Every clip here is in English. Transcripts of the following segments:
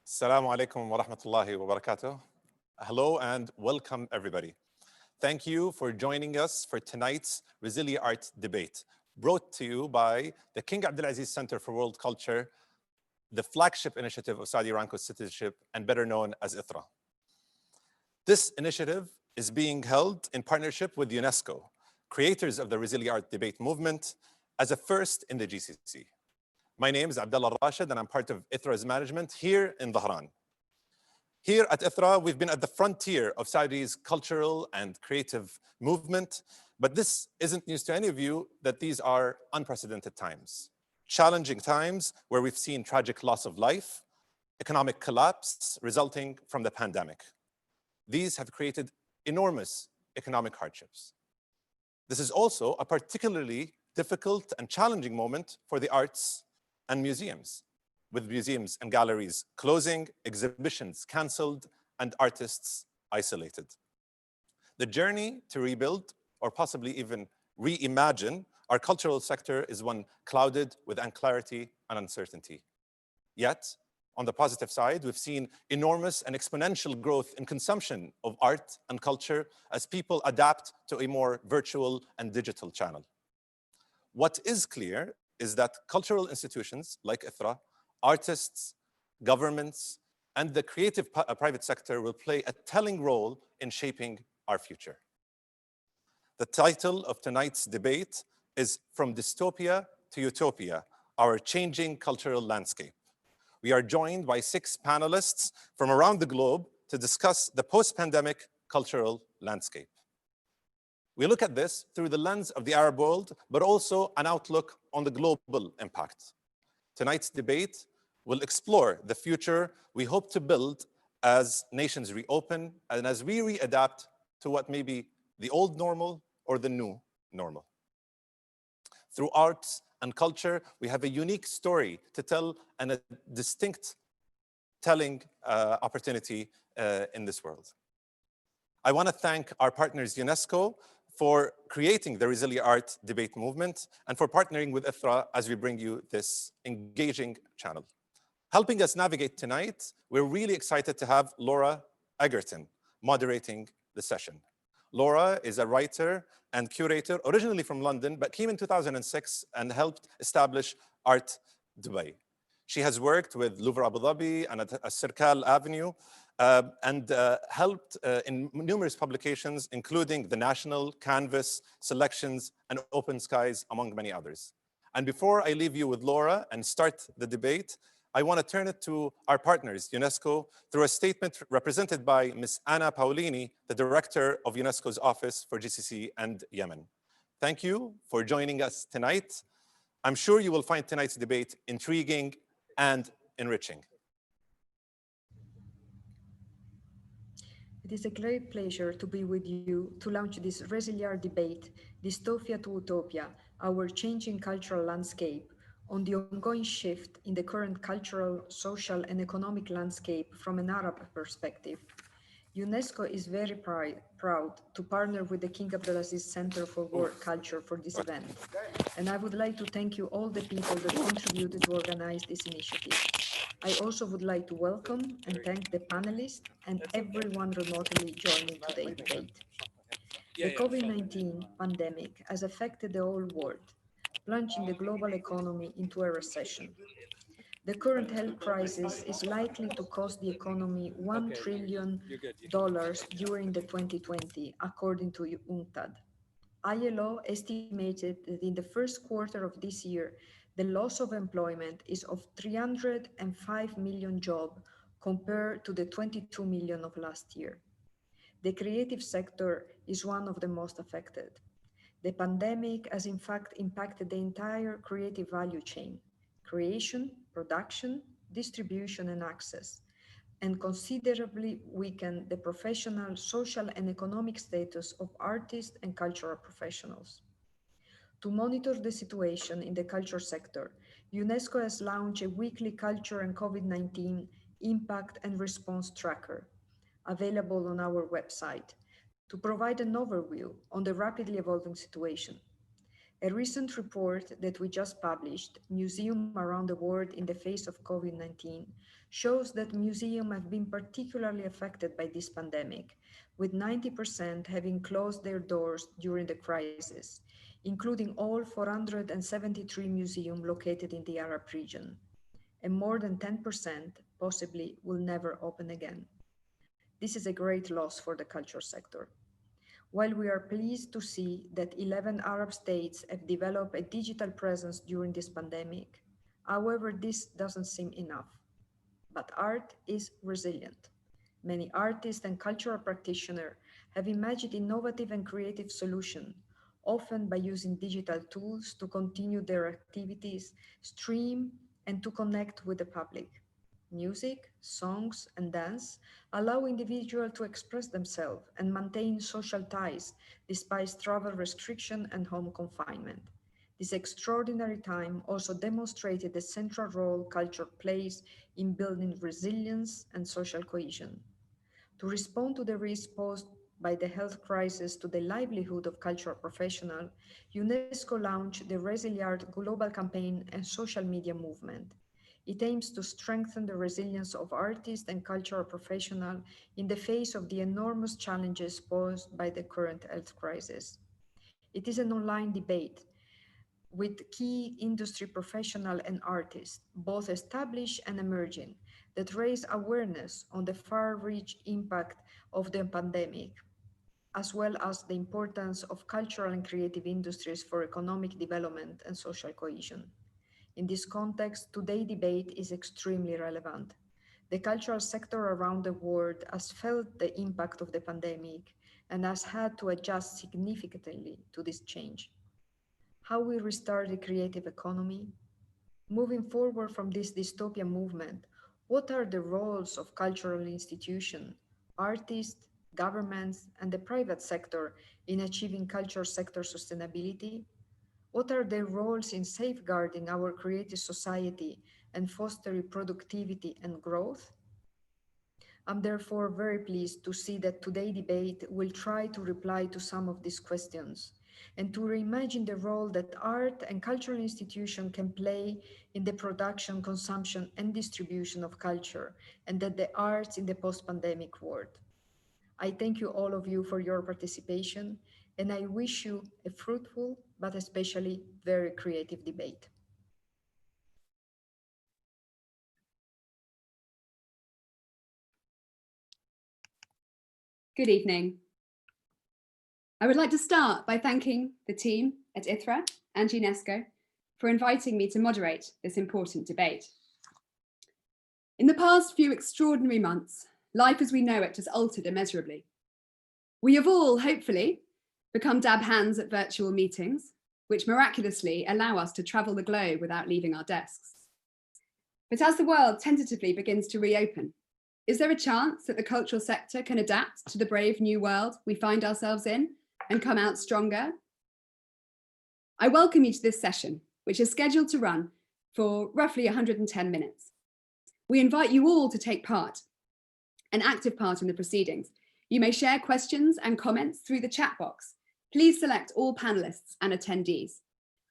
Assalamu alaikum wa rahmatullahi wa barakatuh. Hello and welcome everybody. Thank you for joining us for tonight's ResiliArt debate, brought to you by the King Abdulaziz Center for World Culture, the flagship initiative of Saudi Aramco's citizenship, and better known as ITHRA. This initiative is being held in partnership with UNESCO, creators of the ResiliArt debate movement, as a first in the GCC. My name is Abdullah Rashid, and I'm part of ITHRA's management here in Dhahran. Here at ITHRA, we've been at the frontier of Saudi's cultural and creative movement, but this isn't news to any of you that these are unprecedented times. Challenging times where we've seen tragic loss of life, economic collapse resulting from the pandemic. These have created enormous economic hardships. This is also a particularly difficult and challenging moment for the arts and museums, with museums and galleries closing, exhibitions canceled, and artists isolated. The journey to rebuild, or possibly even reimagine, our cultural sector is one clouded with unclarity and uncertainty. Yet, on the positive side, we've seen enormous and exponential growth in consumption of art and culture as people adapt to a more virtual and digital channel. What is clear is that cultural institutions like ITHRA, artists, governments, and the creative private sector will play a telling role in shaping our future. The title of tonight's debate is From Dystopia to Utopia, Our Changing Cultural Landscape. We are joined by 6 panelists from around the globe to discuss the post-pandemic cultural landscape. We look at this through the lens of the Arab world, but also an outlook on the global impact. Tonight's debate will explore the future we hope to build as nations reopen and as we readapt to what may be the old normal or the new normal. Through arts and culture, we have a unique story to tell and a distinct telling opportunity in this world. I want to thank our partners UNESCO for creating the ResiliArt debate movement and for partnering with ITHRA as we bring you this engaging channel. Helping us navigate tonight, we're really excited to have Laura Egerton moderating the session. Laura is a writer and curator, originally from London, but came in 2006 and helped establish Art Dubai. She has worked with Louvre Abu Dhabi and at Sirkal Avenue, and helped in numerous publications, including The National, Canvas, Selections, and Open Skies, among many others. And before I leave you with Laura and start the debate, I want to turn it to our partners, UNESCO, through a statement represented by Ms. Anna Paolini, the Director of UNESCO's Office for GCC and Yemen. Thank you for joining us tonight. I'm sure you will find tonight's debate intriguing and enriching. It is a great pleasure to be with you to launch this ResiliArt debate, Dystopia to Utopia, our changing cultural landscape, on the ongoing shift in the current cultural, social, and economic landscape from an Arab perspective. UNESCO is very proud to partner with the King Abdulaziz Center for World Culture for this event. And I would like to thank you all the people that contributed to organize this initiative. I also would like to welcome and thank the panelists and everyone remotely joining today's debate. The COVID-19 pandemic has affected the whole world, plunging the global economy into a recession. The current health crisis is likely to cost the economy $1 trillion during the 2020, according to UNCTAD. ILO estimated that in the first quarter of this year, the loss of employment is of 305 million jobs compared to the 22 million of last year. The creative sector is one of the most affected. The pandemic has in fact impacted the entire creative value chain: creation, production, distribution, and access, and considerably weakened the professional, social, and economic status of artists and cultural professionals. To monitor the situation in the culture sector, UNESCO has launched a weekly culture and COVID-19 impact and response tracker, available on our website, to provide an overview on the rapidly evolving situation. A recent report that we just published, Museums Around the World in the Face of COVID-19, shows that museums have been particularly affected by this pandemic, with 90% having closed their doors during the crisis, including all 473 museums located in the Arab region. And more than 10% possibly will never open again. This is a great loss for the culture sector. While we are pleased to see that 11 Arab states have developed a digital presence during this pandemic, however, this doesn't seem enough. But art is resilient. Many artists and cultural practitioners have imagined innovative and creative solutions, often by using digital tools to continue their activities, stream, and to connect with the public. Music, songs, and dance allow individuals to express themselves and maintain social ties despite travel restriction and home confinement. This extraordinary time also demonstrated the central role culture plays in building resilience and social cohesion. To respond to the risk posed by the health crisis to the livelihood of cultural professionals, UNESCO launched the ResiliArt global campaign and social media movement. It aims to strengthen the resilience of artists and cultural professionals in the face of the enormous challenges posed by the current health crisis. It is an online debate with key industry professionals and artists, both established and emerging, that raise awareness on the far-reaching impact of the pandemic, as well as the importance of cultural and creative industries for economic development and social cohesion. In this context, today's debate is extremely relevant. The cultural sector around the world has felt the impact of the pandemic and has had to adjust significantly to this change. How we restart the creative economy? Moving forward from this dystopia movement, what are the roles of cultural institutions, artists, governments, and the private sector in achieving culture sector sustainability? What are their roles in safeguarding our creative society and fostering productivity and growth? I'm therefore very pleased to see that today's debate will try to reply to some of these questions and to reimagine the role that art and cultural institutions can play in the production, consumption, and distribution of culture, and that the arts in the post-pandemic world. I thank you all of you for your participation, and I wish you a fruitful, but especially very creative debate. Good evening. I would like to start by thanking the team at ITHRA and UNESCO for inviting me to moderate this important debate. In the past few extraordinary months, life as we know it has altered immeasurably. We have all, hopefully, become dab hands at virtual meetings, which miraculously allow us to travel the globe without leaving our desks. But as the world tentatively begins to reopen, is there a chance that the cultural sector can adapt to the brave new world we find ourselves in and come out stronger? I welcome you to this session, which is scheduled to run for roughly 110 minutes. We invite you all to take part, an active part in the proceedings. You may share questions and comments through the chat box. Please select all panelists and attendees.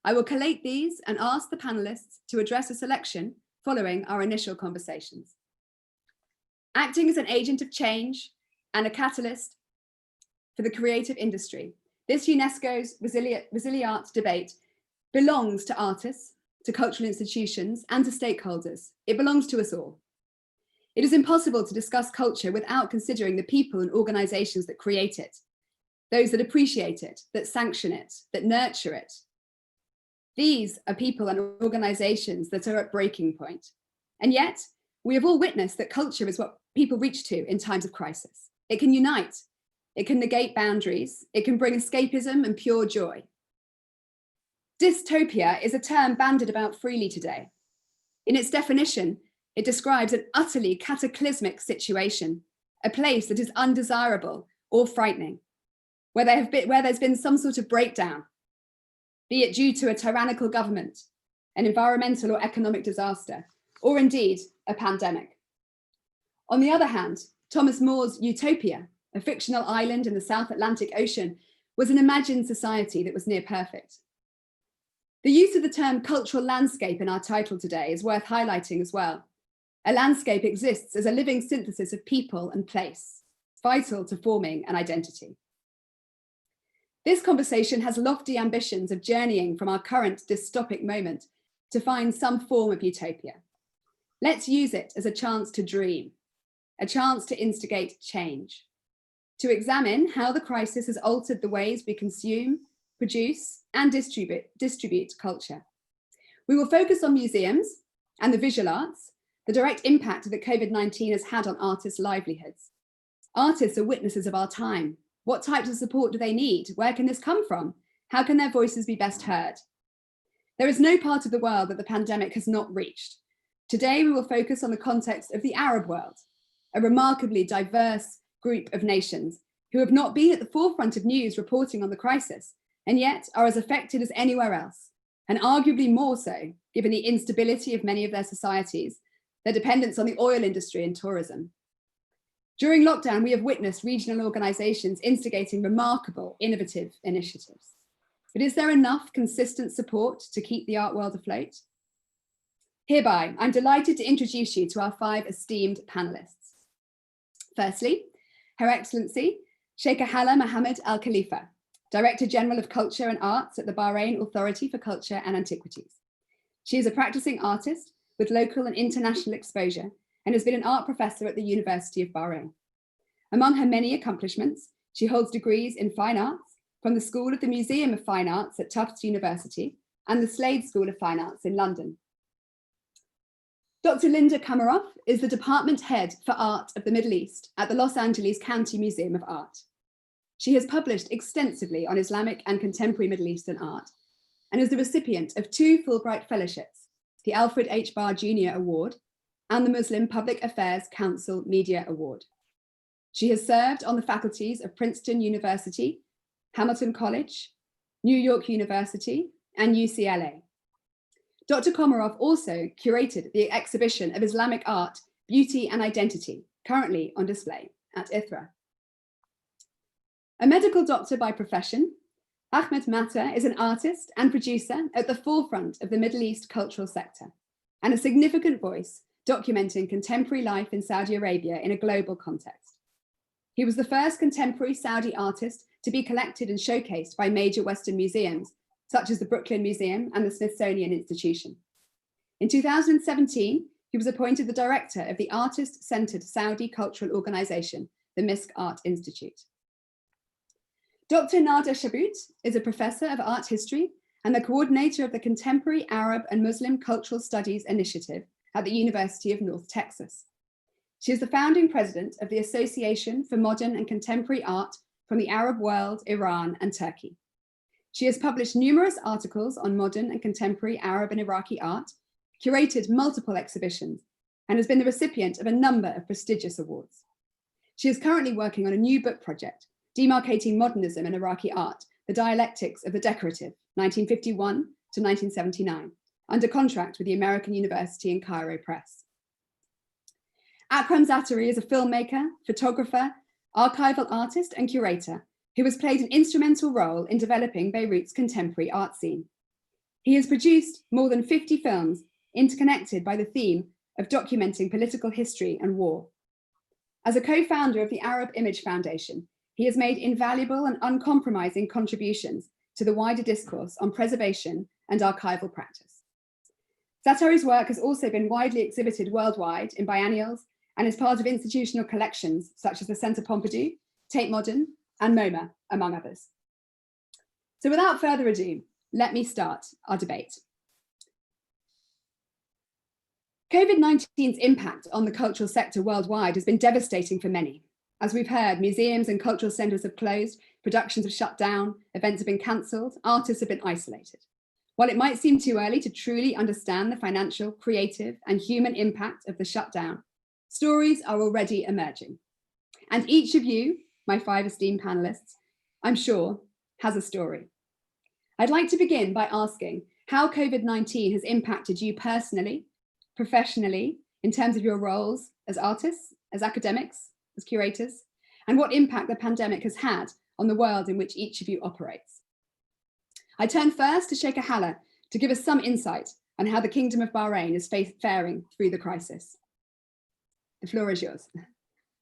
I will collate these and ask the panelists to address a selection following our initial conversations. Acting as an agent of change and a catalyst for the creative industry, this UNESCO's ResiliArt debate belongs to artists, to cultural institutions, and to stakeholders. It belongs to us all. It is impossible to discuss culture without considering the people and organizations that create it, those that appreciate it, that sanction it, that nurture it. These are people and organizations that are at breaking point. And yet, we have all witnessed that culture is what people reach to in times of crisis. It can unite, it can negate boundaries, it can bring escapism and pure joy. Dystopia is a term bandied about freely today. In its definition, it describes an utterly cataclysmic situation, a place that is undesirable or frightening, where there's been some sort of breakdown, be it due to a tyrannical government, an environmental or economic disaster, or indeed a pandemic. On the other hand, Thomas More's Utopia, a fictional island in the South Atlantic Ocean, was an imagined society that was near perfect. The use of the term cultural landscape in our title today is worth highlighting as well. A landscape exists as a living synthesis of people and place, vital to forming an identity. This conversation has lofty ambitions of journeying from our current dystopic moment to find some form of utopia. Let's use it as a chance to dream, a chance to instigate change, to examine how the crisis has altered the ways we consume, produce, and distribute culture. We will focus on museums and the visual arts, the direct impact that COVID-19 has had on artists' livelihoods. Artists are witnesses of our time. What types of support do they need? Where can this come from? How can their voices be best heard? There is no part of the world that the pandemic has not reached. Today, we will focus on the context of the Arab world, a remarkably diverse group of nations who have not been at the forefront of news reporting on the crisis, and yet are as affected as anywhere else, and arguably more so, given the instability of many of their societies, their dependence on the oil industry and tourism. During lockdown, we have witnessed regional organisations instigating remarkable, innovative initiatives. But is there enough consistent support to keep the art world afloat? Hereby, I'm delighted to introduce you to our 5 esteemed panellists. Firstly, Her Excellency, Sheikha Hala Mohammed Al Khalifa, Director General of Culture and Arts at the Bahrain Authority for Culture and Antiquities. She is a practicing artist with local and international exposure and has been an art professor at the University of Bahrain. Among her many accomplishments, she holds degrees in fine arts from the School of the Museum of Fine Arts at Tufts University and the Slade School of Fine Arts in London. Dr. Linda Kamaroff is the Department Head for Art of the Middle East at the Los Angeles County Museum of Art. She has published extensively on Islamic and contemporary Middle Eastern art and is the recipient of 2 Fulbright Fellowships, the Alfred H. Barr Jr. Award and the Muslim Public Affairs Council Media Award. She has served on the faculties of Princeton University, Hamilton College, New York University, and UCLA. Dr. Komarov also curated the exhibition of Islamic art, Beauty and Identity, currently on display at ITHRA. A medical doctor by profession, Ahmed Mater is an artist and producer at the forefront of the Middle East cultural sector and a significant voice documenting contemporary life in Saudi Arabia in a global context. He was the first contemporary Saudi artist to be collected and showcased by major Western museums, such as the Brooklyn Museum and the Smithsonian Institution. In 2017, he was appointed the director of the artist-centered Saudi cultural organization, the Misk Art Institute. Dr. Nada Shaboot is a professor of art history and the coordinator of the Contemporary Arab and Muslim Cultural Studies Initiative at the University of North Texas. She is the founding president of the Association for Modern and Contemporary Art from the Arab world, Iran, and Turkey. She has published numerous articles on modern and contemporary Arab and Iraqi art, curated multiple exhibitions, and has been the recipient of a number of prestigious awards. She is currently working on a new book project, Demarcating Modernism in Iraqi Art, the Dialectics of the Decorative, 1951 to 1979, under contract with the American University in Cairo Press. Akram Zaatari is a filmmaker, photographer, archival artist, and curator who has played an instrumental role in developing Beirut's contemporary art scene. He has produced more than 50 films interconnected by the theme of documenting political history and war. As a co-founder of the Arab Image Foundation, he has made invaluable and uncompromising contributions to the wider discourse on preservation and archival practice. Zaatari's work has also been widely exhibited worldwide in biennials and is part of institutional collections such as the Centre Pompidou, Tate Modern, and MoMA, among others. So without further ado, let me start our debate. COVID-19's impact on the cultural sector worldwide has been devastating for many. As we've heard, museums and cultural centres have closed, productions have shut down, events have been cancelled, artists have been isolated. While it might seem too early to truly understand the financial, creative, and human impact of the shutdown, stories are already emerging. And each of you, my 5 esteemed panelists, I'm sure, has a story. I'd like to begin by asking how COVID-19 has impacted you personally, professionally, in terms of your roles as artists, as academics, as curators, and what impact the pandemic has had on the world in which each of you operates. I turn first to Sheikha Hala, to give us some insight on how the Kingdom of Bahrain is faring through the crisis. The floor is yours.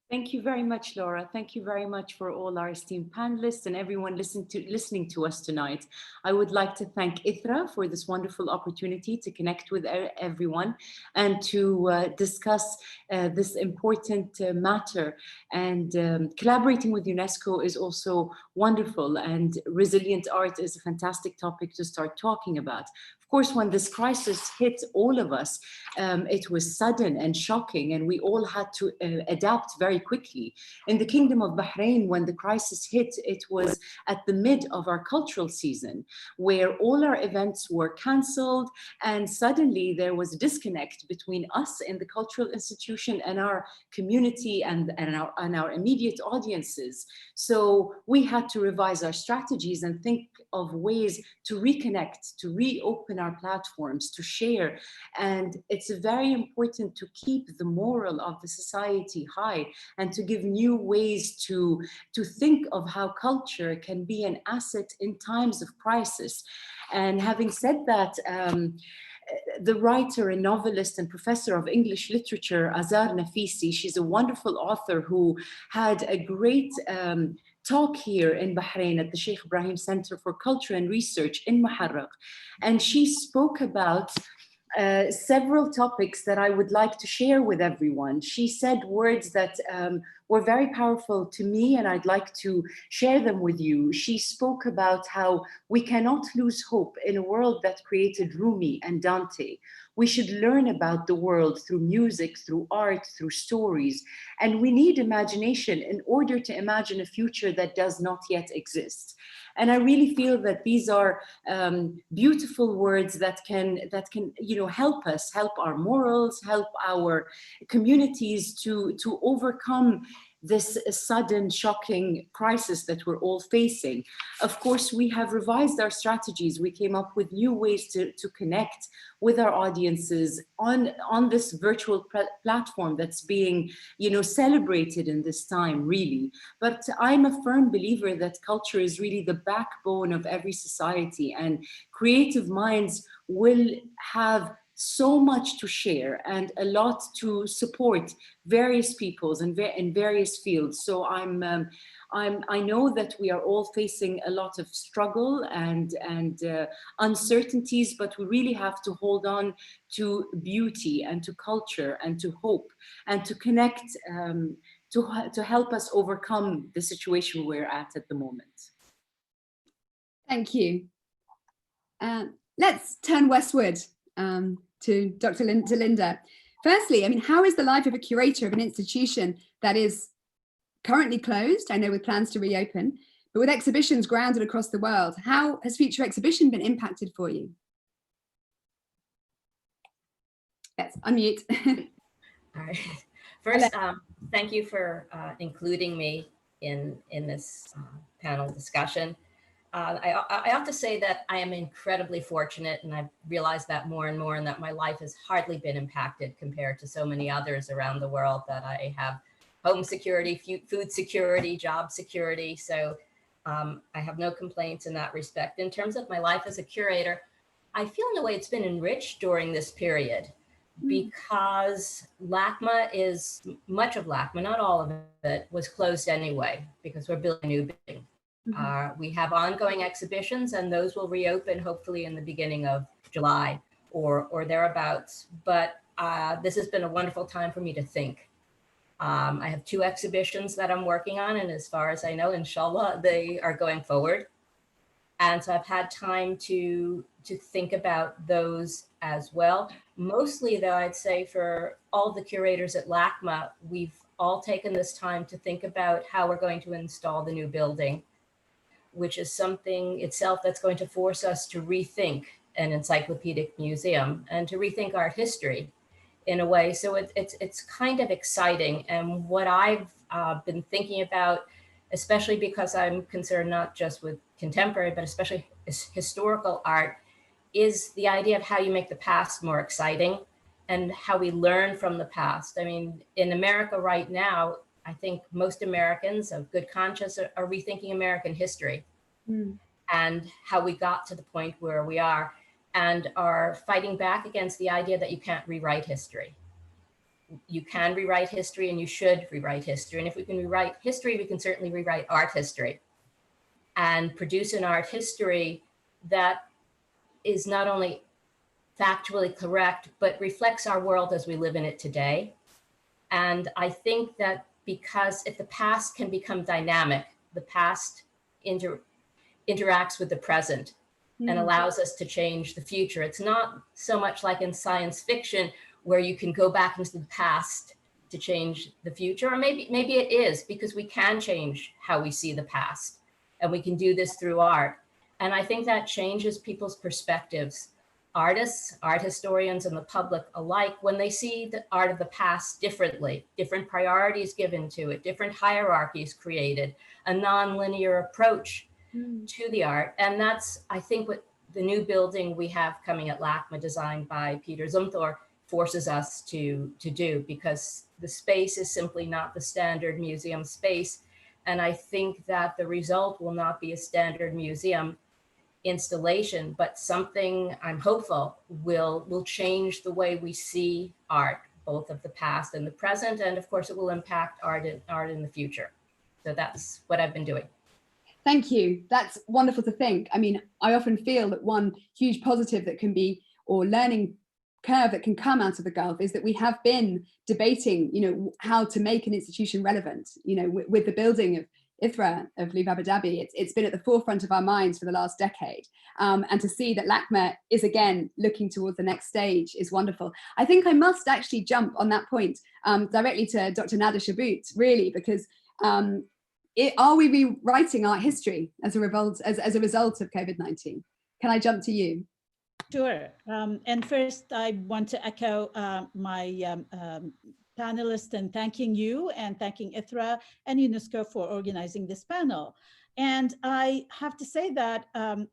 Thank you very much, Laura. Thank you very much for all our esteemed panelists and everyone listening to us tonight. I would like to thank ITHRA for this wonderful opportunity to connect with everyone and to discuss this important matter. And collaborating with UNESCO is also wonderful, and resilient art is a fantastic topic to start talking about. Of course, when this crisis hit all of us, it was sudden and shocking, and we all had to adapt very quickly. In the Kingdom of Bahrain, when the crisis hit, it was at the mid of our cultural season, where all our events were cancelled, and suddenly there was a disconnect between us in the cultural institution and our community and our immediate audiences. So we had to revise our strategies and think of ways to reconnect, to reopen our platforms, to share. And it's very important to keep the moral of the society high and to give new ways to think of how culture can be an asset in times of crisis. And having said that, the writer and novelist and professor of English literature, Azar Nafisi, she's a wonderful author who had a great talk here in Bahrain at the Sheikh Ibrahim Center for Culture and Research in Muharraq. And she spoke about several topics that I would like to share with everyone. She said words that were very powerful to me, and I'd like to share them with you. She spoke about how we cannot lose hope in a world that created Rumi and Dante. We should learn about the world through music, through art, through stories. And we need imagination in order to imagine a future that does not yet exist. And I really feel that these are beautiful words that can help us, help our morals, help our communities to overcome this sudden, shocking crisis that we're all facing. Of course, we have revised our strategies. We came up with new ways to connect with our audiences on this virtual platform that's being, celebrated in this time, really. But I'm a firm believer that culture is really the backbone of every society, and creative minds will have so much to share and a lot to support various peoples in various fields. So I know that we are all facing a lot of struggle and uncertainties, but we really have to hold on to beauty and to culture and to hope and to connect to help us overcome the situation we're at the moment. Thank you. Let's turn westward to Dr. Linda. Firstly, how is the life of a curator of an institution that is currently closed, I know with plans to reopen, but with exhibitions grounded across the world? How has Future Exhibition been impacted for you? Let's unmute. All right. First, thank you for including me in this panel discussion. I have to say that I am incredibly fortunate, and I've realized that more and more, and that my life has hardly been impacted compared to so many others around the world, that I have home security, food security, job security. So I have no complaints in that respect. In terms of my life as a curator, I feel in a way it's been enriched during this period, because LACMA much of LACMA, not all of it, was closed anyway, because we're building a new building. We have ongoing exhibitions, and those will reopen hopefully in the beginning of July or thereabouts. But this has been a wonderful time for me to think. I have 2 exhibitions that I'm working on, and as far as I know, inshallah, they are going forward. And so I've had time to think about those as well. Mostly, though, I'd say for all the curators at LACMA, we've all taken this time to think about how we're going to install the new building, which is something itself that's going to force us to rethink an encyclopedic museum and to rethink art history in a way. So it's kind of exciting. And what I've been thinking about, especially because I'm concerned not just with contemporary, but especially historical art, is the idea of how you make the past more exciting and how we learn from the past. I mean, in America right now, I think most Americans of good conscience are rethinking American history and how we got to the point where we are. and are fighting back against the idea that you can't rewrite history. You can rewrite history, and you should rewrite history. And if we can rewrite history, we can certainly rewrite art history and produce an art history that is not only factually correct, but reflects our world as we live in it today. And I think that because if the past can become dynamic, the past interacts with the present and allows us to change the future. It's not so much like in science fiction where you can go back into the past to change the future, or maybe it is, because we can change how we see the past, and we can do this through art. And I think that changes people's perspectives. Artists, art historians, and the public alike, when they see the art of the past differently, different priorities given to it, different hierarchies created, a non-linear approach to the art. And that's, I think, what the new building we have coming at LACMA, designed by Peter Zumthor, forces us to do, because the space is simply not the standard museum space. And I think that the result will not be a standard museum installation, but something, I'm hopeful, will change the way we see art, both of the past and the present. And of course, it will impact art in the future. So that's what I've been doing. Thank you. That's wonderful to think. I mean, I often feel that one huge positive that can be, or learning curve that can come out of the Gulf, is that we have been debating, you know, how to make an institution relevant. You know, with the building of ITHRA of Louvre Abu Dhabi, it's been at the forefront of our minds for the last decade. And to see that LACMA is again looking towards the next stage is wonderful. I think I must actually jump on that point directly to Dr. Nada Shaboot, really, because are we rewriting art history as a result of COVID-19? Can I jump to you? Sure. And first, I want to echo my panelists and thanking you and thanking ITHRA and UNESCO for organizing this panel. And I have to say that,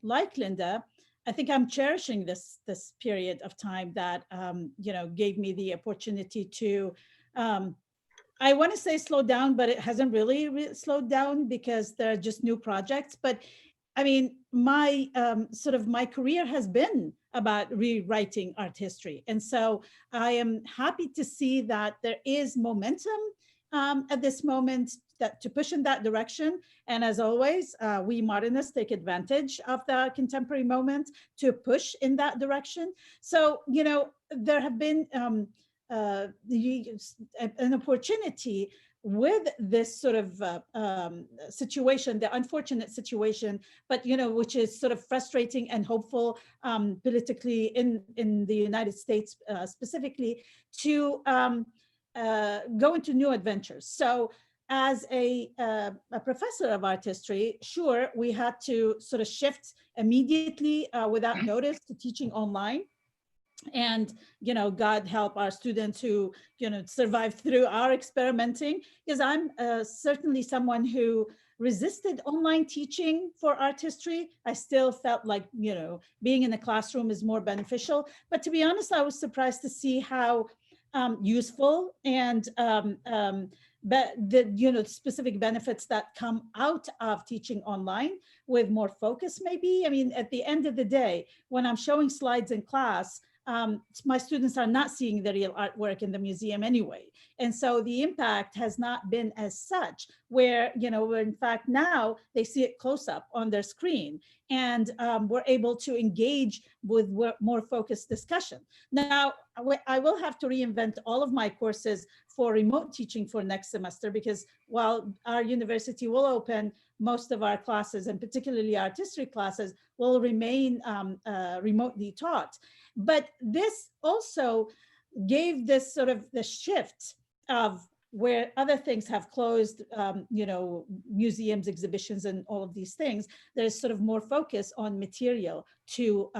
like Linda, I think I'm cherishing this period of time that you know, gave me the opportunity to, I want to say slow down, but it hasn't really slowed down because there are just new projects. But I mean, my sort of my career has been about rewriting art history. And so I am happy to see that there is momentum at this moment to push in that direction. And as always, we modernists take advantage of the contemporary moment to push in that direction. So, you know, there have been an opportunity with this sort of situation, the unfortunate situation, but you know, which is sort of frustrating and hopeful politically in the United States specifically, to go into new adventures. So as a professor of art history, sure, we had to sort of shift immediately without notice to teaching online. And, you know, God help our students who, you know, survive through our experimenting, because I'm certainly someone who resisted online teaching for art history. I still felt like, you know, being in the classroom is more beneficial. But to be honest, I was surprised to see how useful and but the, you know, specific benefits that come out of teaching online with more focus, maybe. I mean, at the end of the day, when I'm showing slides in class, my students are not seeing the real artwork in the museum anyway. And so the impact has not been as such, where, you know, in fact now they see it close up on their screen, and we're able to engage with more focused discussion. Now, I will have to reinvent all of my courses for remote teaching for next semester, because while our university will open, most of our classes, and particularly art history classes, will remain remotely taught. But this also gave this sort of the shift of where other things have closed, you know, museums, exhibitions, and all of these things. There's sort of more focus on material to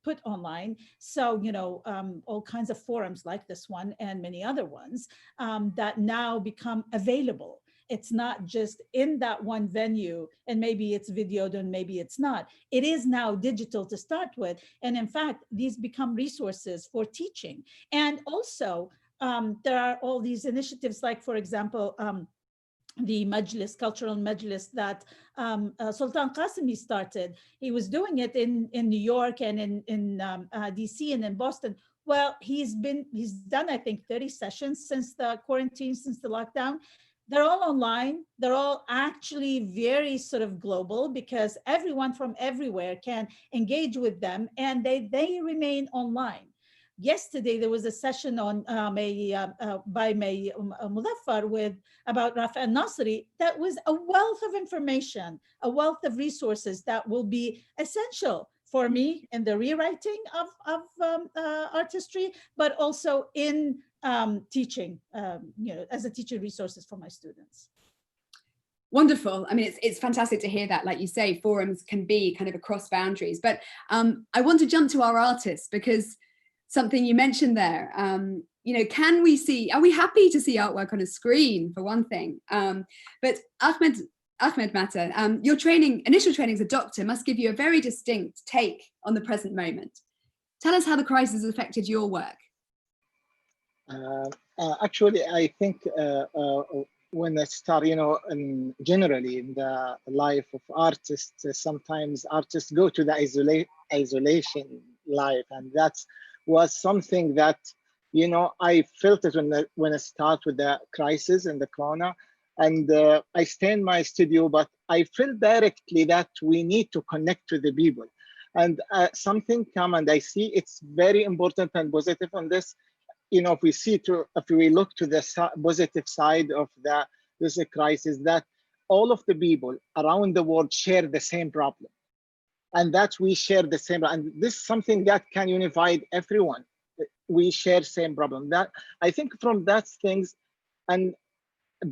put online. So, you know, all kinds of forums like this one and many other ones that now become available. It's not just in that one venue, and maybe it's videoed and maybe it's not. It is now digital to start with. And in fact, these become resources for teaching. And also, there are all these initiatives, like, for example, the Majlis, cultural Majlis that Sultan Qasimi started. He was doing it in New York and in DC and in Boston. Well, he's done, I think, 30 sessions since the quarantine, since the lockdown. They're all online. They're all actually very sort of global because everyone from everywhere can engage with them, and they remain online. Yesterday, there was a session on by May Muzaffar about Rafa al-Nasri. That was a wealth of information, a wealth of resources that will be essential for me in the rewriting of art history, but also in teaching, as a teaching resources for my students. Wonderful. I mean, it's fantastic to hear that. Like you say, forums can be kind of across boundaries. But I want to jump to our artists, because something you mentioned there, can we see, are we happy to see artwork on a screen, for one thing? But Ahmed Mater, your initial training as a doctor must give you a very distinct take on the present moment. Tell us how the crisis has affected your work. Actually, I think when I start, generally in the life of artists, sometimes artists go to the isolation life, and that was something that, I felt it when I start with the crisis and the corona. And I stay in my studio, but I feel directly that we need to connect with the people. And something come, and I see it's very important and positive on this. If we look to the positive side of this crisis, that all of the people around the world share the same problem, and that we share the same. And this is something that can unify everyone. We share same problem. That I think from that things and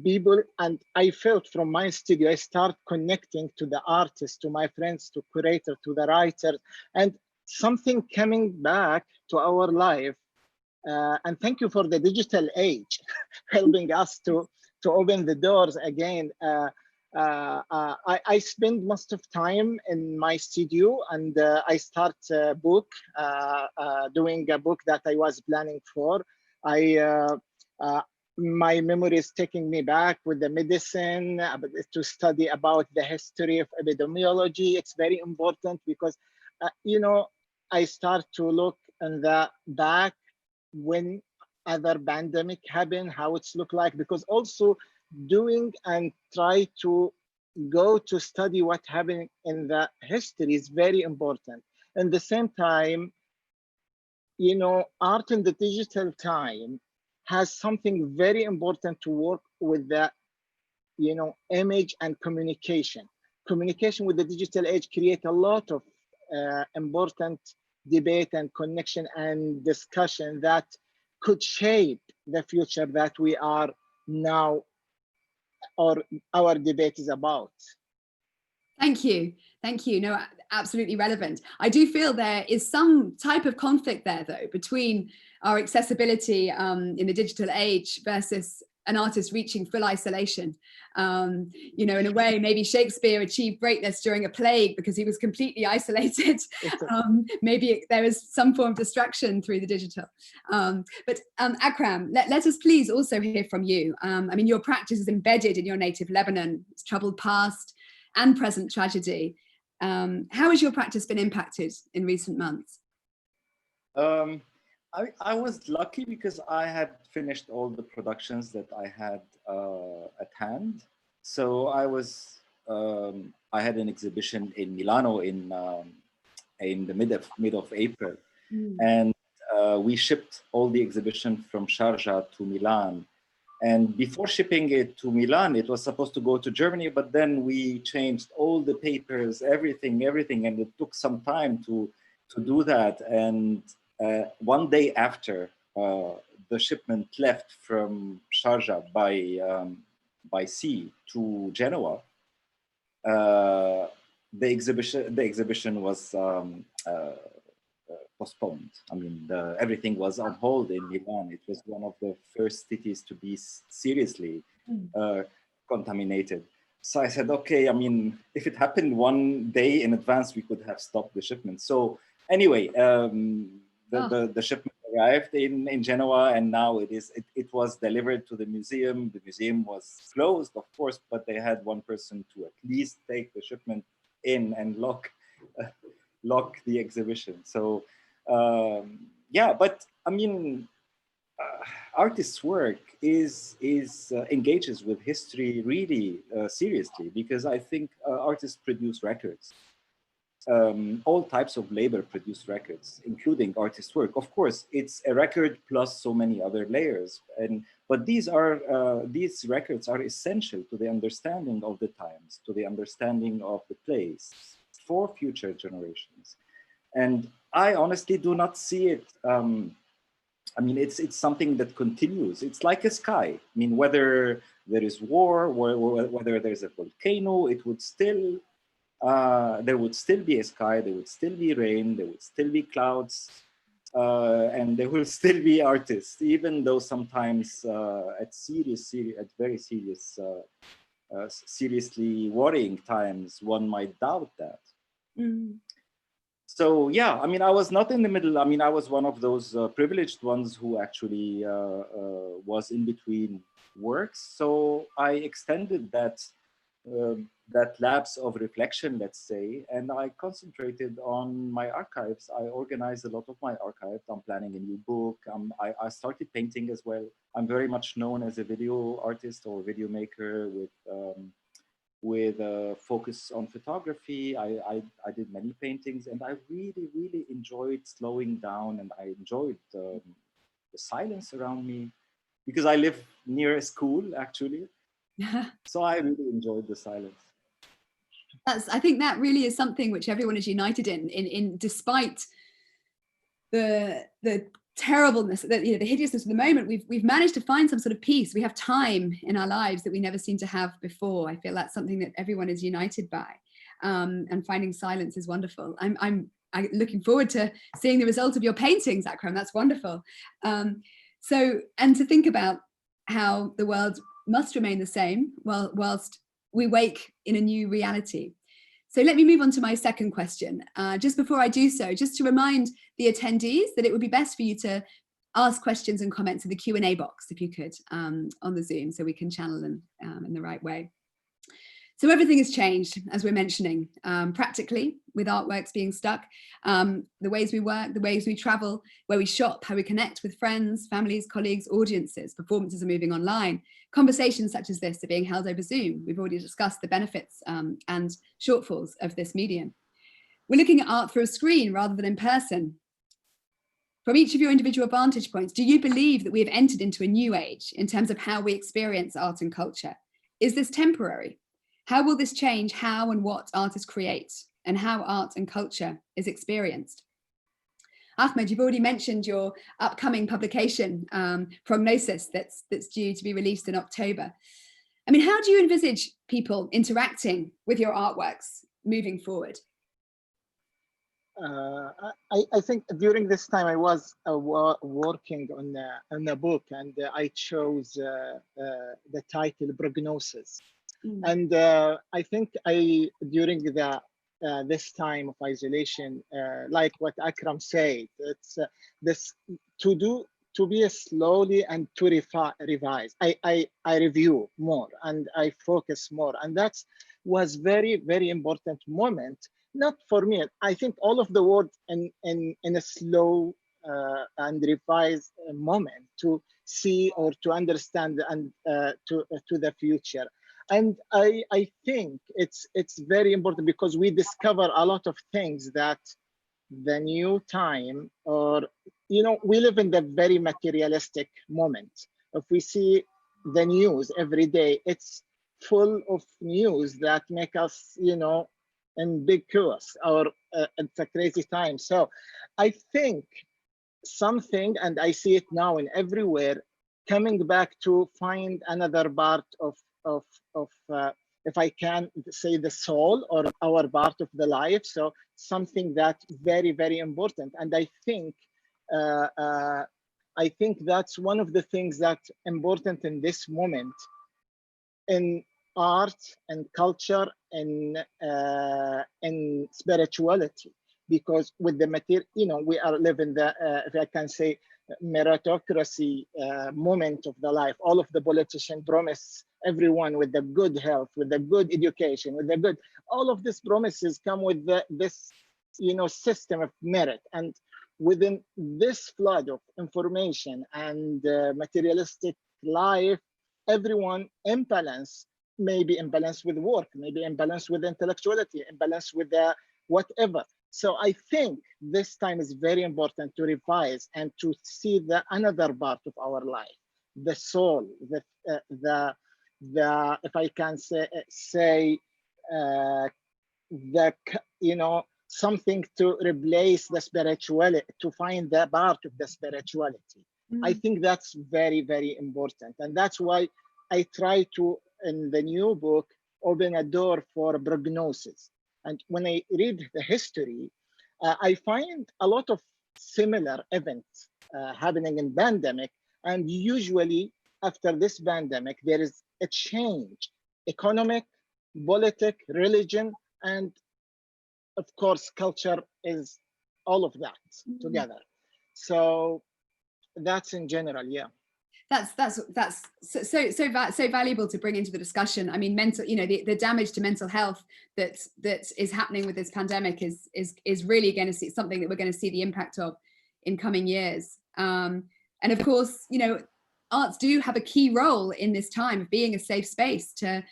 people, and I felt from my studio, I start connecting to the artists, to my friends, to curators, to the writers, and something coming back to our life. And thank you for the digital age, helping us to open the doors again. I spend most of time in my studio, and I start a book, doing a book that I was planning for. My memory is taking me back with the medicine to study about the history of epidemiology. It's very important because, I start to look in the back when other pandemic happened, how it's look like, because also doing and try to go to study what happened in the history is very important. At the same time, art in the digital time has something very important to work with the, image and communication. Communication with the digital age create a lot of important debate and connection and discussion that could shape the future that we are now, or our debate is about. Thank you. Thank you. No, absolutely relevant. I do feel there is some type of conflict there, though, between our accessibility in the digital age versus an artist reaching full isolation. In a way, maybe Shakespeare achieved greatness during a plague because he was completely isolated. Maybe there was some form of distraction through the digital. But Akram, let us please also hear from you. Your practice is embedded in your native Lebanon, its troubled past and present tragedy. How has your practice been impacted in recent months? I was lucky because I had finished all the productions that I had at hand. So I had an exhibition in Milano in the mid of April, and we shipped all the exhibition from Sharjah to Milan. And before shipping it to Milan, it was supposed to go to Germany, but then we changed all the papers, everything, and it took some time to do that. And one day after the shipment left from Sharjah by sea to Genoa, the exhibition was postponed. Everything was on hold in Milan. It was one of the first cities to be seriously contaminated. So I said, okay, if it happened one day in advance, we could have stopped the shipment. So anyway, the shipment arrived in Genoa, and now it was delivered to the museum. The museum was closed, of course, but they had one person to at least take the shipment in and lock the exhibition. So yeah, but I mean, artists' work engages with history really seriously, because I think artists produce records. All types of labor produce records, including artist work. Of course, it's a record plus so many other layers, but these records are essential to the understanding of the times, to the understanding of the place for future generations. And I honestly do not see it. I mean, it's something that continues. It's like a sky. I mean, whether there is war, whether there's a volcano, it would still. There would still be a sky, there would still be rain, there would still be clouds, and there will still be artists, even though sometimes at very serious, seriously worrying times, one might doubt that. Mm. So yeah, I mean, I was not in the middle. I mean, I was one of those privileged ones who actually was in between works. So I extended that lapse of reflection, let's say, and I concentrated on my archives. I organized a lot of my archives. I'm planning a new book. I started painting as well. I'm very much known as a video artist or video maker with a focus on photography. I did many paintings, and I really enjoyed slowing down, and I enjoyed the silence around me, because I live near a school, actually. So I really enjoyed the silence. I think that really is something which everyone is united in despite the terribleness, the hideousness of the moment. We've managed to find some sort of peace. We have time in our lives that we never seemed to have before. I feel that's something that everyone is united by, and finding silence is wonderful. I'm looking forward to seeing the result of your paintings, Akram. That's wonderful. So, and to think about how the world must remain the same whilst we wake in a new reality. So let me move on to my second question. Just before I do so, just to remind the attendees that it would be best for you to ask questions and comments in the Q&A box, if you could, on the Zoom, so we can channel them in the right way. So everything has changed, as we're mentioning, practically, with artworks being stuck, the ways we work, the ways we travel, where we shop, how we connect with friends, families, colleagues, audiences. Performances are moving online. Conversations such as this are being held over Zoom. We've already discussed the benefits and shortfalls of this medium. We're looking at art through a screen rather than in person. From each of your individual vantage points, do you believe that we have entered into a new age in terms of how we experience art and culture? Is this temporary? How will this change how and what artists create and how art and culture is experienced? Ahmed, you've already mentioned your upcoming publication, Prognosis, that's due to be released in October. I mean, how do you envisage people interacting with your artworks moving forward? I think during this time I was working on a book, and I chose the title Prognosis. And I think during this time of isolation, like what Akram said, it's this to be slowly and to revise. I review more and I focus more, and that was very important moment. Not for me. I think all of the world in a slow and revised moment to see or to understand and to the future. And I think it's very important, because we discover a lot of things that the new time, or we live in the very materialistic moment. If we see the news every day, it's full of news that make us in big chaos, or it's a crazy time. So I think something, and I see it now in everywhere, coming back to find another part of if I can say, the soul or our part of the life. So something that's very important. And I think that's one of the things that's important in this moment in art and culture and spirituality, because with the material, we are living the if I can say meritocracy moment of the life. All of the politicians promise everyone with the good health, with the good education, with the good, all of these promises come with this, system of merit. And within this flood of information and materialistic life, everyone imbalance, maybe imbalance with work, maybe imbalance with intellectuality, imbalance with whatever. So I think this time is very important to revise and to see the another part of our life, the soul, the if I can say something to replace the spirituality, to find the part of the spirituality. I think that's very, very important. And that's why I try to, in the new book, open a door for prognosis. And when I read the history, I find a lot of similar events happening in pandemic. And usually after this pandemic, there is a change, economic, politic, religion, and of course, culture is all of that together. So that's in general, yeah. That's so valuable to bring into the discussion. I mean, mental, the damage to mental health that is happening with this pandemic is really going to see something that we're going to see the impact of in coming years. And of course, arts do have a key role in this time of being a safe space to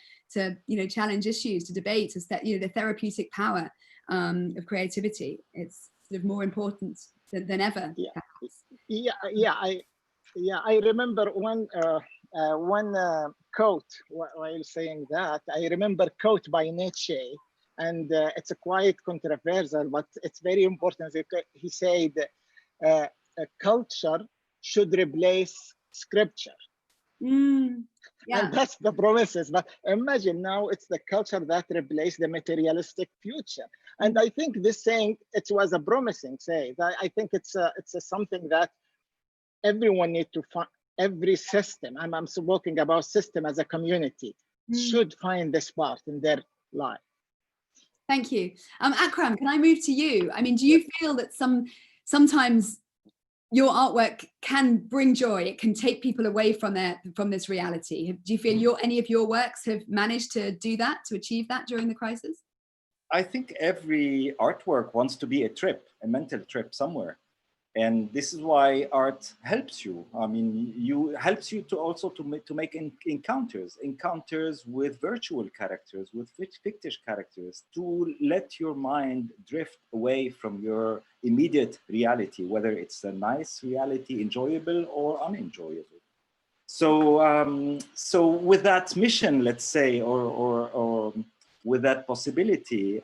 challenge issues, to debate, to set, the therapeutic power of creativity. It's sort of more important than ever. I remember one quote while saying that. I remember quote by Nietzsche, and it's a quite controversial, but it's very important. He said, "A culture should replace scripture." Yeah. And that's the promises. But imagine now it's the culture that replaced the materialistic future. And I think this saying, it was a promising say. I think it's something that everyone needs to find. Every system, I'm talking about system as a community, should find this part in their life. Thank you. Akram, can I move to you? I mean, do you feel that sometimes your artwork can bring joy? It can take people away from this reality. Do you feel any of your works have managed to do that, to achieve that during the crisis? I think every artwork wants to be a mental trip somewhere. And this is why art helps you. I mean, helps you to make encounters with virtual characters, with fictitious characters, to let your mind drift away from your immediate reality, whether it's a nice reality, enjoyable or unenjoyable. So with that mission, let's say, or with that possibility,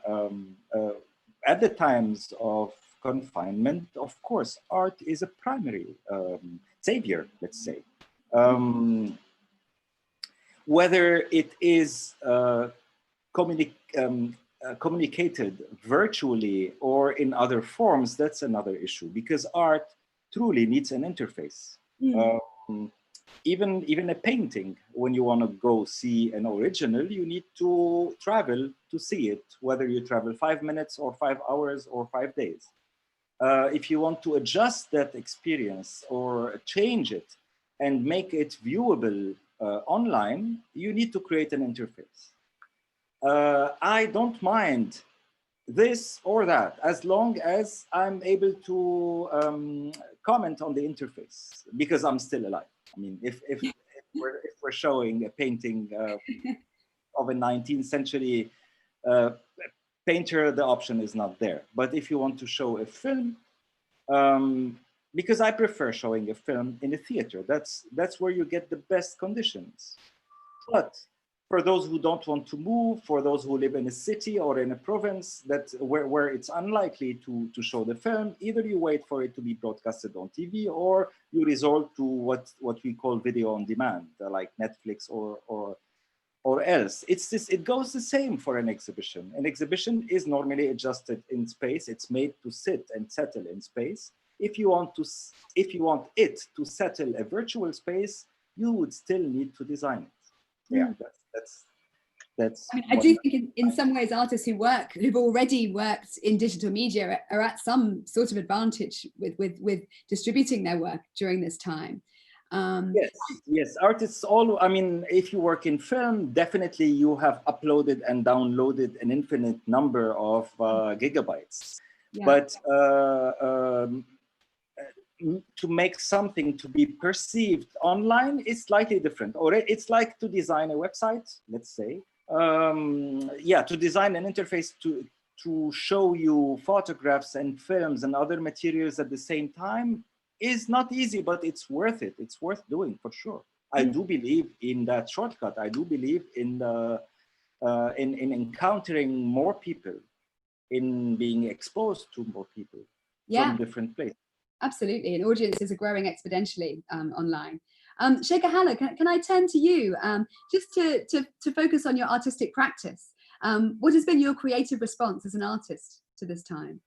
at the times of confinement, of course, art is a primary savior, let's say. Whether it is communicated virtually or in other forms, that's another issue, because art truly needs an interface. Even a painting, when you want to go see an original, you need to travel to see it, whether you travel 5 minutes or 5 hours or 5 days. If you want to adjust that experience or change it and make it viewable online, you need to create an interface. I don't mind this or that, as long as I'm able to comment on the interface, because I'm still alive. I mean, if we're showing a painting of a 19th century painter, the option is not there. But if you want to show a film, because I prefer showing a film in a theater, that's where you get the best conditions. But for those who don't want to move, for those who live in a city or in a province where it's unlikely to show the film, either you wait for it to be broadcasted on TV, or you resort to what we call video on demand, like Netflix or else. It goes the same for an exhibition. An exhibition is normally adjusted in space. It's made to sit and settle in space. If you want it to settle a virtual space, you would still need to design it. Yeah, That's I mean, I do think in some ways artists who've already worked in digital media are at some sort of advantage with distributing their work during this time. Yes, artists all, I mean, if you work in film, definitely you have uploaded and downloaded an infinite number of gigabytes. Yeah. But to make something to be perceived online is slightly different. Or it's like to design a website, let's say. To design an interface to show you photographs and films and other materials at the same time is not easy, but it's worth it. It's worth doing for sure. I do believe in that shortcut. I do believe in the in encountering more people, in being exposed to more people from different places. Absolutely, and audiences are growing exponentially online. Sheikh Hala, can I turn to you just to focus on your artistic practice? What has been your creative response as an artist to this time?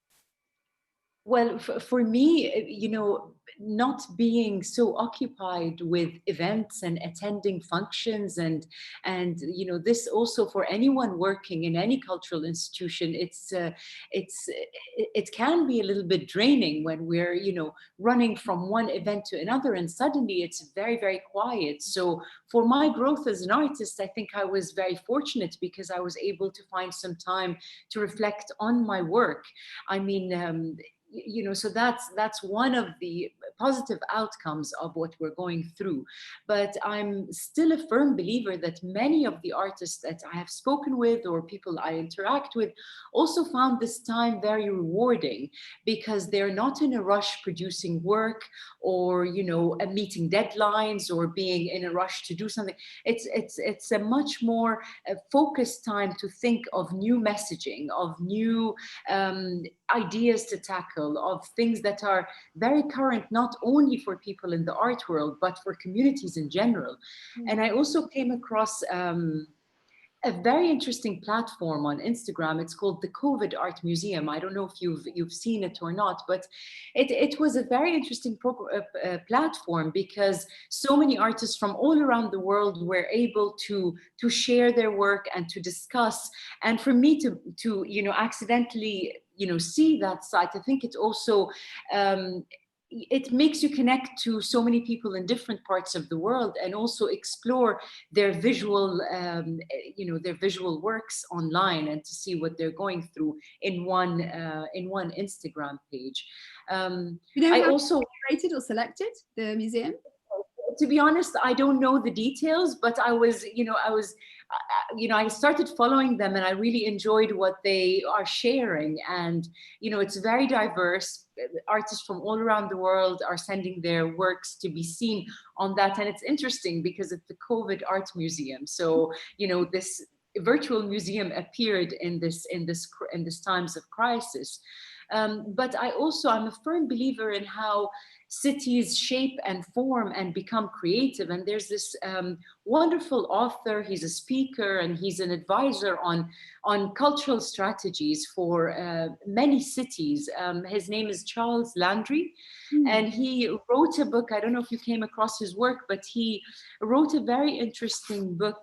Well, for me, you know, not being so occupied with events and attending functions and you know, this also for anyone working in any cultural institution, it can be a little bit draining when we're, you know, running from one event to another and suddenly it's very, very quiet. So for my growth as an artist, I think I was very fortunate because I was able to find some time to reflect on my work. I mean, you know, so that's one of the positive outcomes of what we're going through. But I'm still a firm believer that many of the artists that I have spoken with or people I interact with also found this time very rewarding because they're not in a rush producing work or, you know, meeting deadlines or being in a rush to do something. It's a much more focused time to think of new messaging, of new ideas to tackle, of things that are very current, not only for people in the art world, but for communities in general. And I also came across a very interesting platform on Instagram. It's called the COVID Art Museum. I don't know if you've seen it or not, but it was a very interesting platform because so many artists from all around the world were able to share their work and to discuss. And for me to you know, accidentally, you know, see that site, I think it also it makes you connect to so many people in different parts of the world and also explore their visual, you know, their visual works online and to see what they're going through in one Instagram page. You know, I also rated or selected the museum. To be honest, I don't know the details, but I was, you know, I started following them and I really enjoyed what they are sharing. And, you know, it's very diverse. Artists from all around the world are sending their works to be seen on that. And it's interesting because it's the COVID Art Museum. So, you know, this virtual museum appeared in this times of crisis. But I'm a firm believer in how cities shape and form and become creative. And there's this wonderful author, he's a speaker and he's an advisor on cultural strategies for many cities. His name is Charles Landry. And he wrote a book, I don't know if you came across his work, but he wrote a very interesting book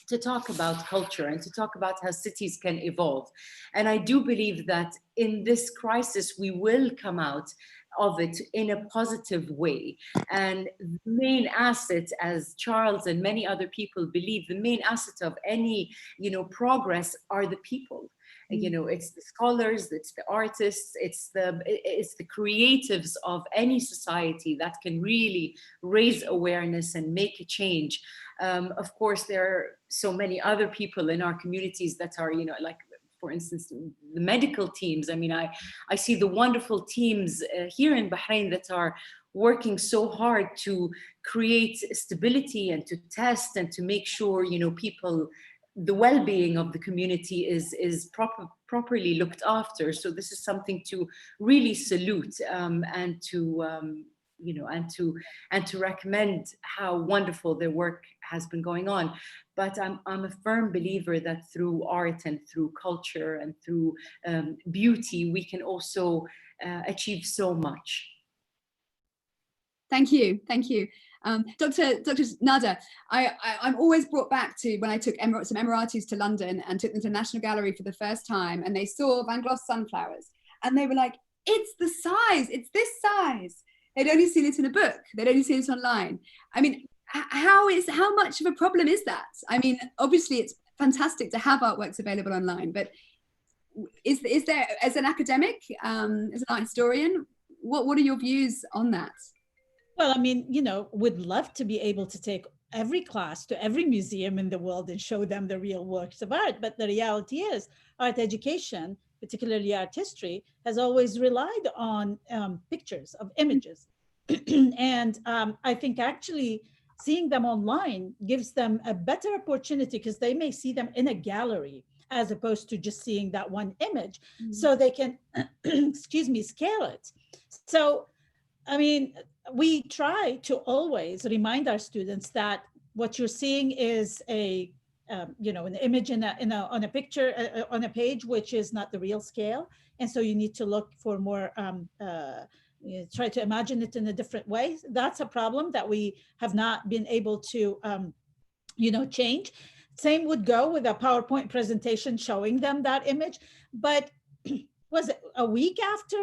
to talk about culture and to talk about how cities can evolve. And I do believe that in this crisis, we will come out of it in a positive way. And the main asset, as Charles and many other people believe, the main asset of any, you know, progress are the people. You know, it's the scholars, it's the artists, it's the creatives of any society that can really raise awareness and make a change. Of course, there are so many other people in our communities that are, you know, like, for instance, the medical teams. I mean, I see the wonderful teams here in Bahrain that are working so hard to create stability and to test and to make sure, you know, people, the well-being of the community is properly looked after. So this is something to really salute and to you know, and to recommend how wonderful their work has been going on. But I'm a firm believer that through art and through culture and through beauty, we can also achieve so much. Thank you, thank you. Dr. Nada, I'm always brought back to when I took some Emiratis to London and took them to the National Gallery for the first time, and they saw Van Gogh's sunflowers, and they were like, it's the size, it's this size. They'd only seen it in a book, they'd only seen it online. I mean, how much of a problem is that? I mean, obviously it's fantastic to have artworks available online, but is there, as an academic, as an art historian, what are your views on that? Well, I mean, you know, would love to be able to take every class to every museum in the world and show them the real works of art. But the reality is art education, particularly art history, has always relied on pictures of images. And I think actually seeing them online gives them a better opportunity because they may see them in a gallery as opposed to just seeing that one image. So they can, excuse me, scale it. So, I mean, we try to always remind our students that what you're seeing is a, you know, an image on a picture, on a page, which is not the real scale. And so you need to look for more, you know, try to imagine it in a different way. That's a problem that we have not been able to, you know, change. Same would go with a PowerPoint presentation showing them that image. But was it a week after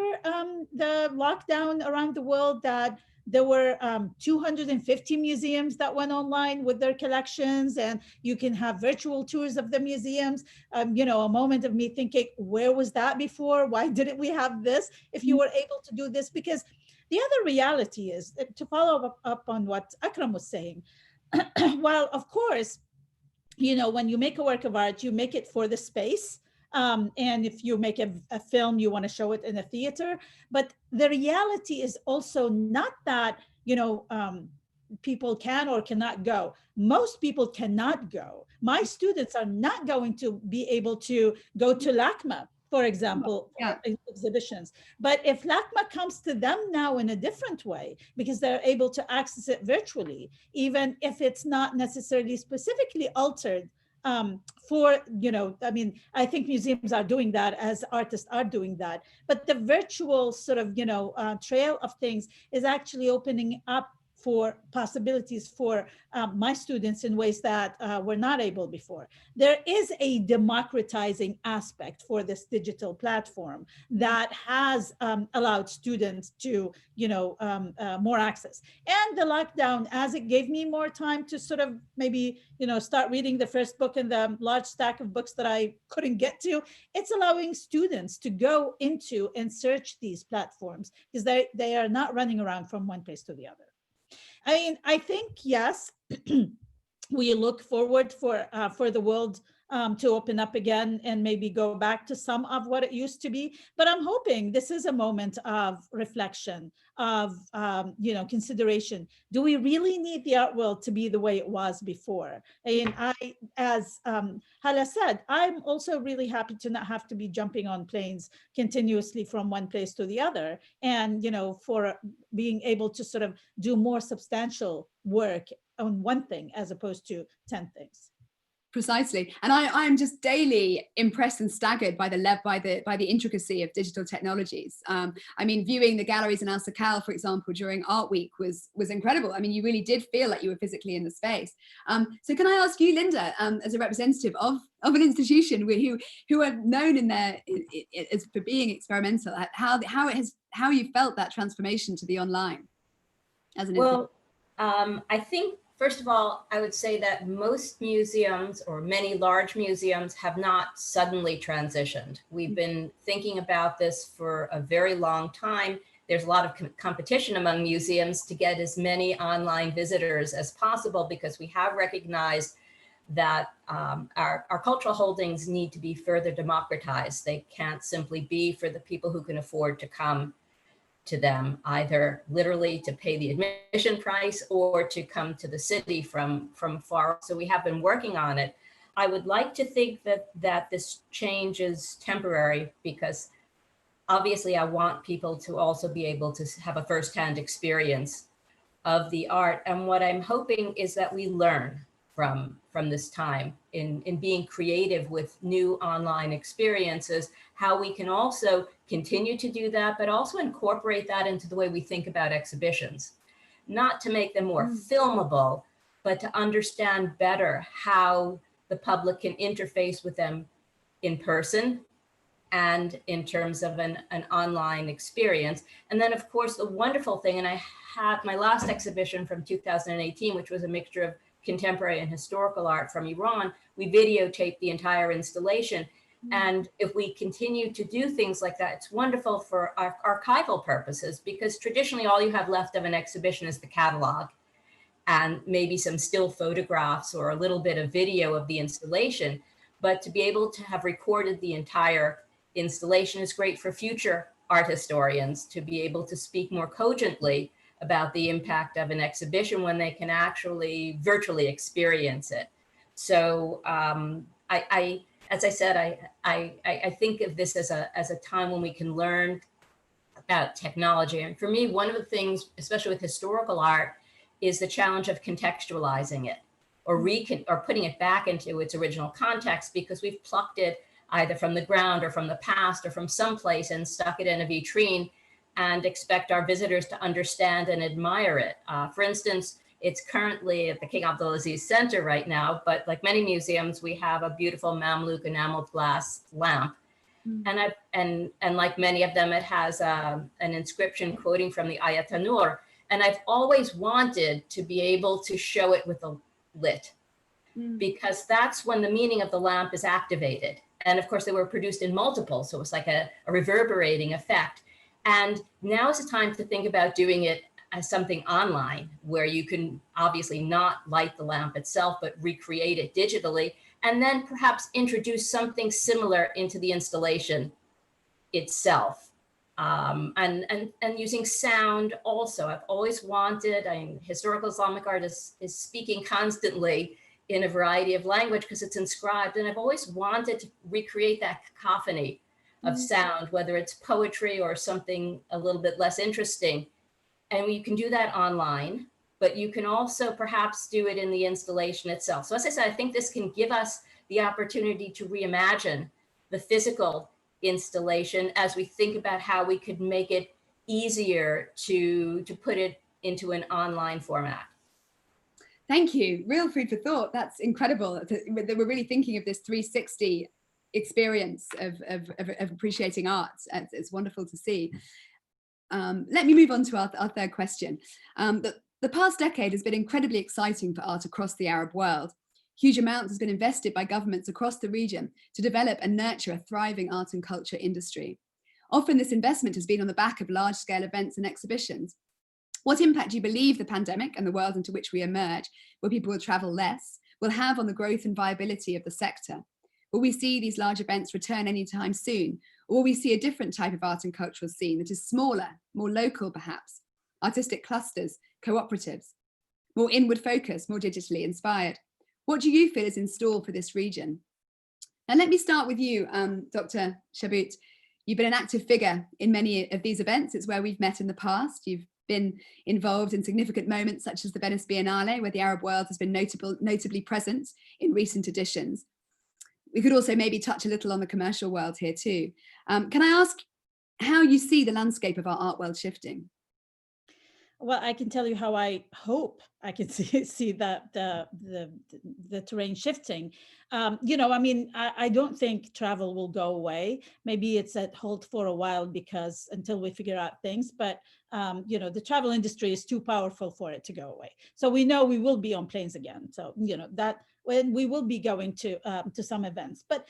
the lockdown around the world that there were 250 museums that went online with their collections, and you can have virtual tours of the museums? You know, a moment of me thinking, where was that before? Why didn't we have this if you were able to do this? Because the other reality is, to follow up on what Akram was saying, while of course, you know, when you make a work of art, you make it for the space. And if you make a film, you want to show it in a theater. But the reality is also not that, you know, people can or cannot go. Most people cannot go. My students are not going to be able to go to LACMA, for example, for exhibitions. But if LACMA comes to them now in a different way, because they're able to access it virtually, even if it's not necessarily specifically altered for, you know, I mean, I think museums are doing that as artists are doing that, but the virtual sort of, you know, trail of things is actually opening up for possibilities for my students in ways that were not able before. There is a democratizing aspect for this digital platform that has allowed students to, you know, more access. And the lockdown, as it gave me more time to sort of maybe, you know, start reading the first book in the large stack of books that I couldn't get to, it's allowing students to go into and search these platforms because they are not running around from one place to the other. I mean, I think, yes, we look forward for the world to open up again and maybe go back to some of what it used to be. But I'm hoping this is a moment of reflection, of you know, consideration. Do we really need the art world to be the way it was before? And as Hala said, I'm also really happy to not have to be jumping on planes continuously from one place to the other, and, you know, for being able to sort of do more substantial work on one thing as opposed to 10 things. Precisely, and I'm just daily impressed and staggered by the intricacy of digital technologies. I mean, viewing the galleries in Al Sakal, for example, during Art Week was incredible. I mean, you really did feel like you were physically in the space. So, can I ask you, Linda, as a representative of an institution who are known in their as for being experimental, how you felt that transformation to the online as an institution? I think, first of all, I would say that most museums, or many large museums, have not suddenly transitioned. We've been thinking about this for a very long time. There's a lot of competition among museums to get as many online visitors as possible, because we have recognized that our cultural holdings need to be further democratized. They can't simply be for the people who can afford to come to them, either literally to pay the admission price or to come to the city from far. So we have been working on it. I would like to think that this change is temporary, because obviously I want people to also be able to have a firsthand experience of the art. And what I'm hoping is that we learn from this time in being creative with new online experiences, how we can also continue to do that, but also incorporate that into the way we think about exhibitions. not to make them more filmable, but to understand better how the public can interface with them in person and in terms of an online experience. And then of course, the wonderful thing, and I had my last exhibition from 2018, which was a mixture of contemporary and historical art from Iran, we videotaped the entire installation. And if we continue to do things like that, it's wonderful for archival purposes, because traditionally all you have left of an exhibition is the catalog and maybe some still photographs or a little bit of video of the installation. But to be able to have recorded the entire installation is great for future art historians to be able to speak more cogently about the impact of an exhibition when they can actually virtually experience it. So as I said, I think of this as a time when we can learn about technology. And for me, one of the things, especially with historical art, is the challenge of contextualizing it or putting it back into its original context, because we've plucked it either from the ground or from the past or from someplace and stuck it in a vitrine and expect our visitors to understand and admire it. For instance, it's currently at the King Abdulaziz Center right now, but like many museums, we have a beautiful Mamluk enameled glass lamp. And like many of them, it has an inscription quoting from the Ayat Nur. And I've always wanted to be able to show it with a lit, because that's when the meaning of the lamp is activated. And of course, they were produced in multiples, so it's like a reverberating effect. And now is the time to think about doing it as something online, where you can obviously not light the lamp itself, but recreate it digitally, and then perhaps introduce something similar into the installation itself. And using sound also. I've always wanted, historical Islamic art is speaking constantly in a variety of language because it's inscribed. And I've always wanted to recreate that cacophony of sound, whether it's poetry or something a little bit less interesting. And you can do that online, but you can also perhaps do it in the installation itself. So as I said, I think this can give us the opportunity to reimagine the physical installation as we think about how we could make it easier to put it into an online format. Thank you. Real food for thought. That's incredible that we're really thinking of this 360 experience of appreciating art. It's wonderful to see. Let me move on to our third question. The past decade has been incredibly exciting for art across the Arab world. Huge amounts has been invested by governments across the region to develop and nurture a thriving art and culture industry. Often this investment has been on the back of large-scale events and exhibitions. What impact do you believe the pandemic and the world into which we emerge, where people will travel less, will have on the growth and viability of the sector? Will we see these large events return anytime soon? Or will we see a different type of art and cultural scene that is smaller, more local perhaps, artistic clusters, cooperatives, more inward focused, more digitally inspired? What do you feel is in store for this region? And let me start with you, Dr. Chabut. You've been an active figure in many of these events. It's where we've met in the past. You've been involved in significant moments such as the Venice Biennale, where the Arab world has been notably present in recent editions. We could also maybe touch a little on the commercial world here too. Can I ask how you see the landscape of our art world shifting? Well, I can tell you how I hope I can see that the terrain shifting. I don't think travel will go away. Maybe it's at halt for a while because until we figure out things, but the travel industry is too powerful for it to go away. So we know we will be on planes again. So, that when we will be going to some events, but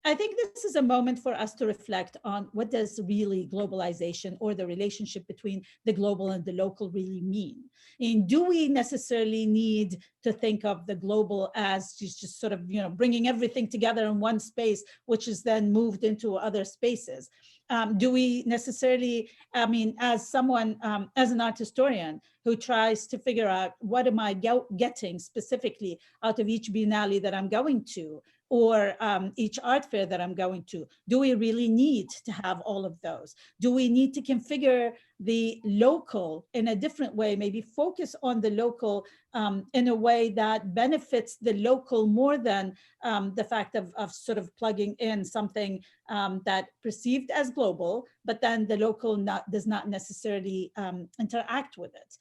I think this is a moment for us to reflect on what does really globalization or the relationship between the global and the local really mean? And do we necessarily need to think of the global as just sort of, bringing everything together in one space, which is then moved into other spaces? Do we necessarily, as someone, as an art historian who tries to figure out what am I getting specifically out of each biennale that I'm going to, or each art fair that I'm going to, do we really need to have all of those? Do we need to configure the local in a different way, maybe focus on the local in a way that benefits the local more than the fact of sort of plugging in something that perceived as global, but then the local does not necessarily interact with it.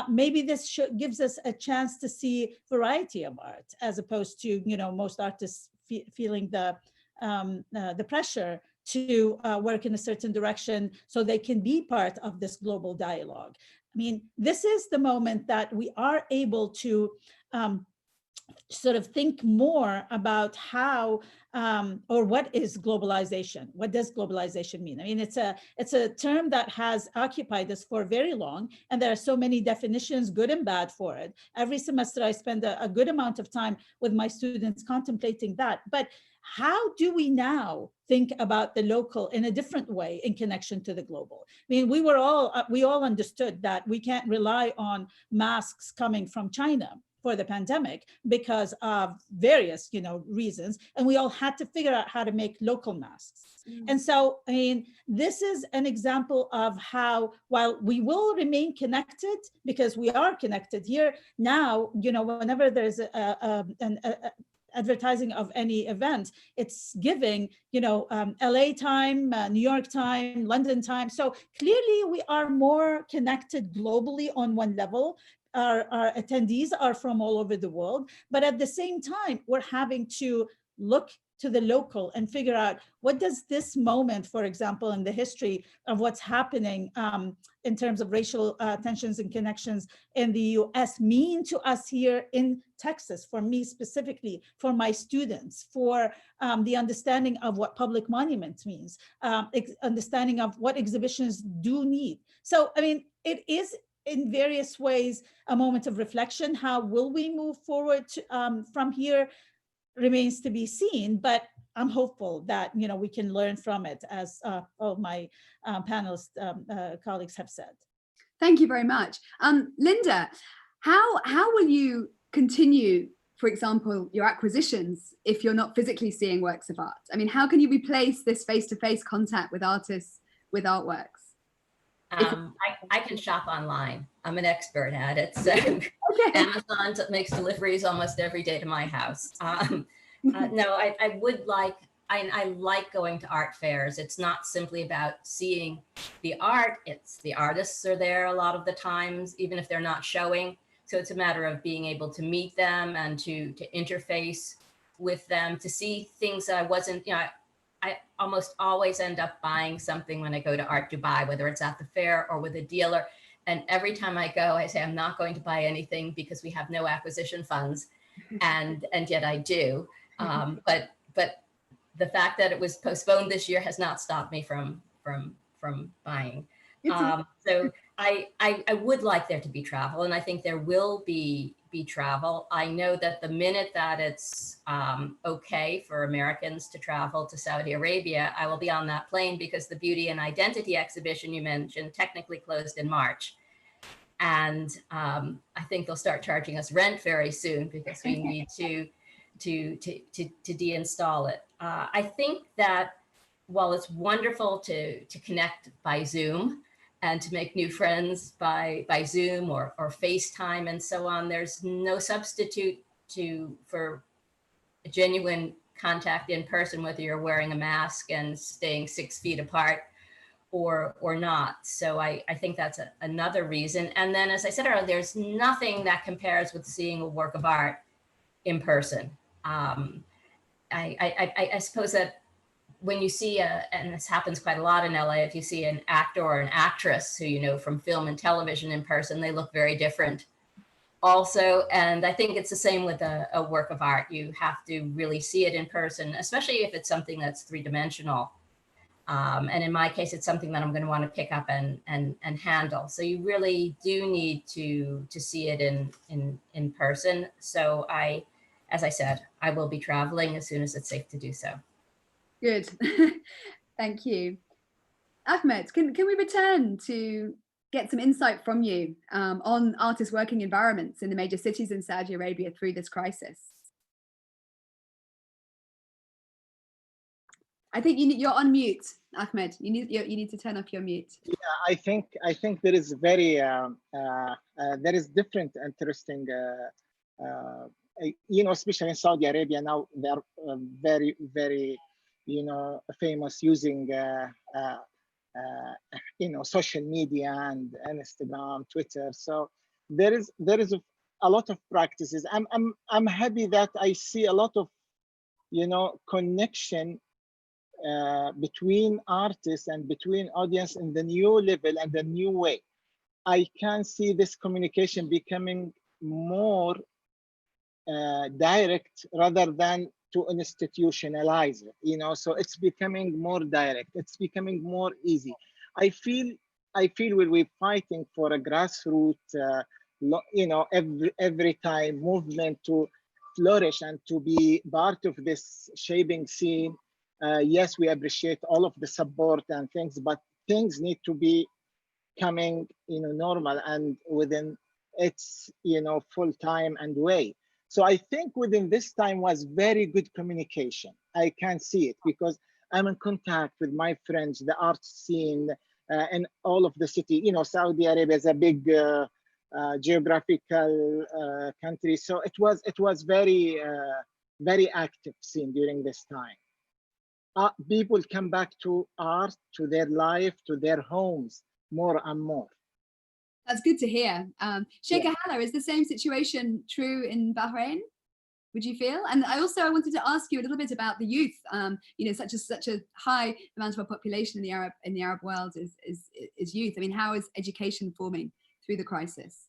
maybe this gives us a chance to see variety of art, as opposed to, you know, most artists feeling the pressure to work in a certain direction so they can be part of this global dialogue. I mean, this is the moment that we are able to sort of think more about how or what is globalization? What does globalization mean? I mean, it's a term that has occupied us for very long, and there are so many definitions, good and bad, for it. Every semester, I spend a good amount of time with my students contemplating that. But how do we now think about the local in a different way in connection to the global? I mean, we all understood that we can't rely on masks coming from China for the pandemic because of various, you know, reasons, and we all had to figure out how to make local masks. And so, I mean, this is an example of how, while we will remain connected, because we are connected here now, you know, whenever there's an advertising of any event, it's giving, you know, LA time, New York time, London time. So clearly we are more connected globally on one level. Our attendees are from all over the world, but at the same time, we're having to look to the local and figure out, what does this moment, for example, in the history of what's happening in terms of racial tensions and connections in the US mean to us here in Texas, for me specifically, for my students, for the understanding of what public monuments means, understanding of what exhibitions do need. So, I mean, it is in various ways a moment of reflection. How will we move forward from here remains to be seen, but I'm hopeful that, you know, we can learn from it, as all my panelist colleagues have said. Thank you very much. Linda, how will you continue, for example, your acquisitions if you're not physically seeing works of art? I mean, how can you replace this face-to-face contact with artists with artworks? I can shop online. I'm an expert at it. So Okay. Amazon makes deliveries almost every day to my house. No, I would like, I like going to art fairs. It's not simply about seeing the art. It's the artists are there a lot of the times, even if they're not showing. So it's a matter of being able to meet them and to interface with them, to see things that I wasn't, you know, I almost always end up buying something when I go to Art Dubai, whether it's at the fair or with a dealer. And every time I go, I say, I'm not going to buy anything because we have no acquisition funds. And yet I do. But the fact that it was postponed this year has not stopped me from buying. So I would like there to be travel, and I think there will be travel. I know that the minute that it's okay for Americans to travel to Saudi Arabia, I will be on that plane, because the Beauty and Identity exhibition you mentioned technically closed in March. And I think they'll start charging us rent very soon, because we need to deinstall it. I think that while it's wonderful to connect by Zoom and to make new friends by Zoom or FaceTime and so on, there's no substitute for a genuine contact in person, whether you're wearing a mask and staying 6 feet apart or not. So I think that's another reason. And then, as I said earlier, there's nothing that compares with seeing a work of art in person. I suppose that when you see and this happens quite a lot in LA, if you see an actor or an actress who you know from film and television in person, they look very different also. And I think it's the same with a work of art. You have to really see it in person, especially if it's something that's three-dimensional. And in my case, it's something that I'm going to want to pick up and handle. So you really do need to see it in person. So as I said, I will be traveling as soon as it's safe to do so. Good. Thank you. Ahmed, can we return to get some insight from you on artist working environments in the major cities in Saudi Arabia through this crisis? I think you're on mute, Ahmed. You need to turn off your mute. Yeah, I think there is very there is different interesting you know, especially in Saudi Arabia now, they are very, very, you know, famous using you know, social media and Instagram, Twitter. So there is a lot of practices. I'm happy that I see a lot of, you know, connection between artists and between audience in the new level and the new way. I can see this communication becoming more direct rather than to institutionalize it, you know. So it's becoming more direct, it's becoming more easy. I feel when we're fighting for a grassroots you know, every time movement to flourish and to be part of this shaping scene, yes, we appreciate all of the support and things, but things need to be coming, you know, normal and within its, you know, full time and way. So I think within this time was very good communication. I can see it because I'm in contact with my friends, the art scene in all of the city. You know, Saudi Arabia is a big geographical country, so it was very very active scene during this time. People come back to art, to their life, to their homes more and more. That's good to hear. Sheikha Yeah. Hala, is the same situation true in Bahrain? Would you feel? And I wanted to ask you a little bit about the youth. You know, such a high amount of our population in the Arab world is youth. I mean, how is education forming through the crisis?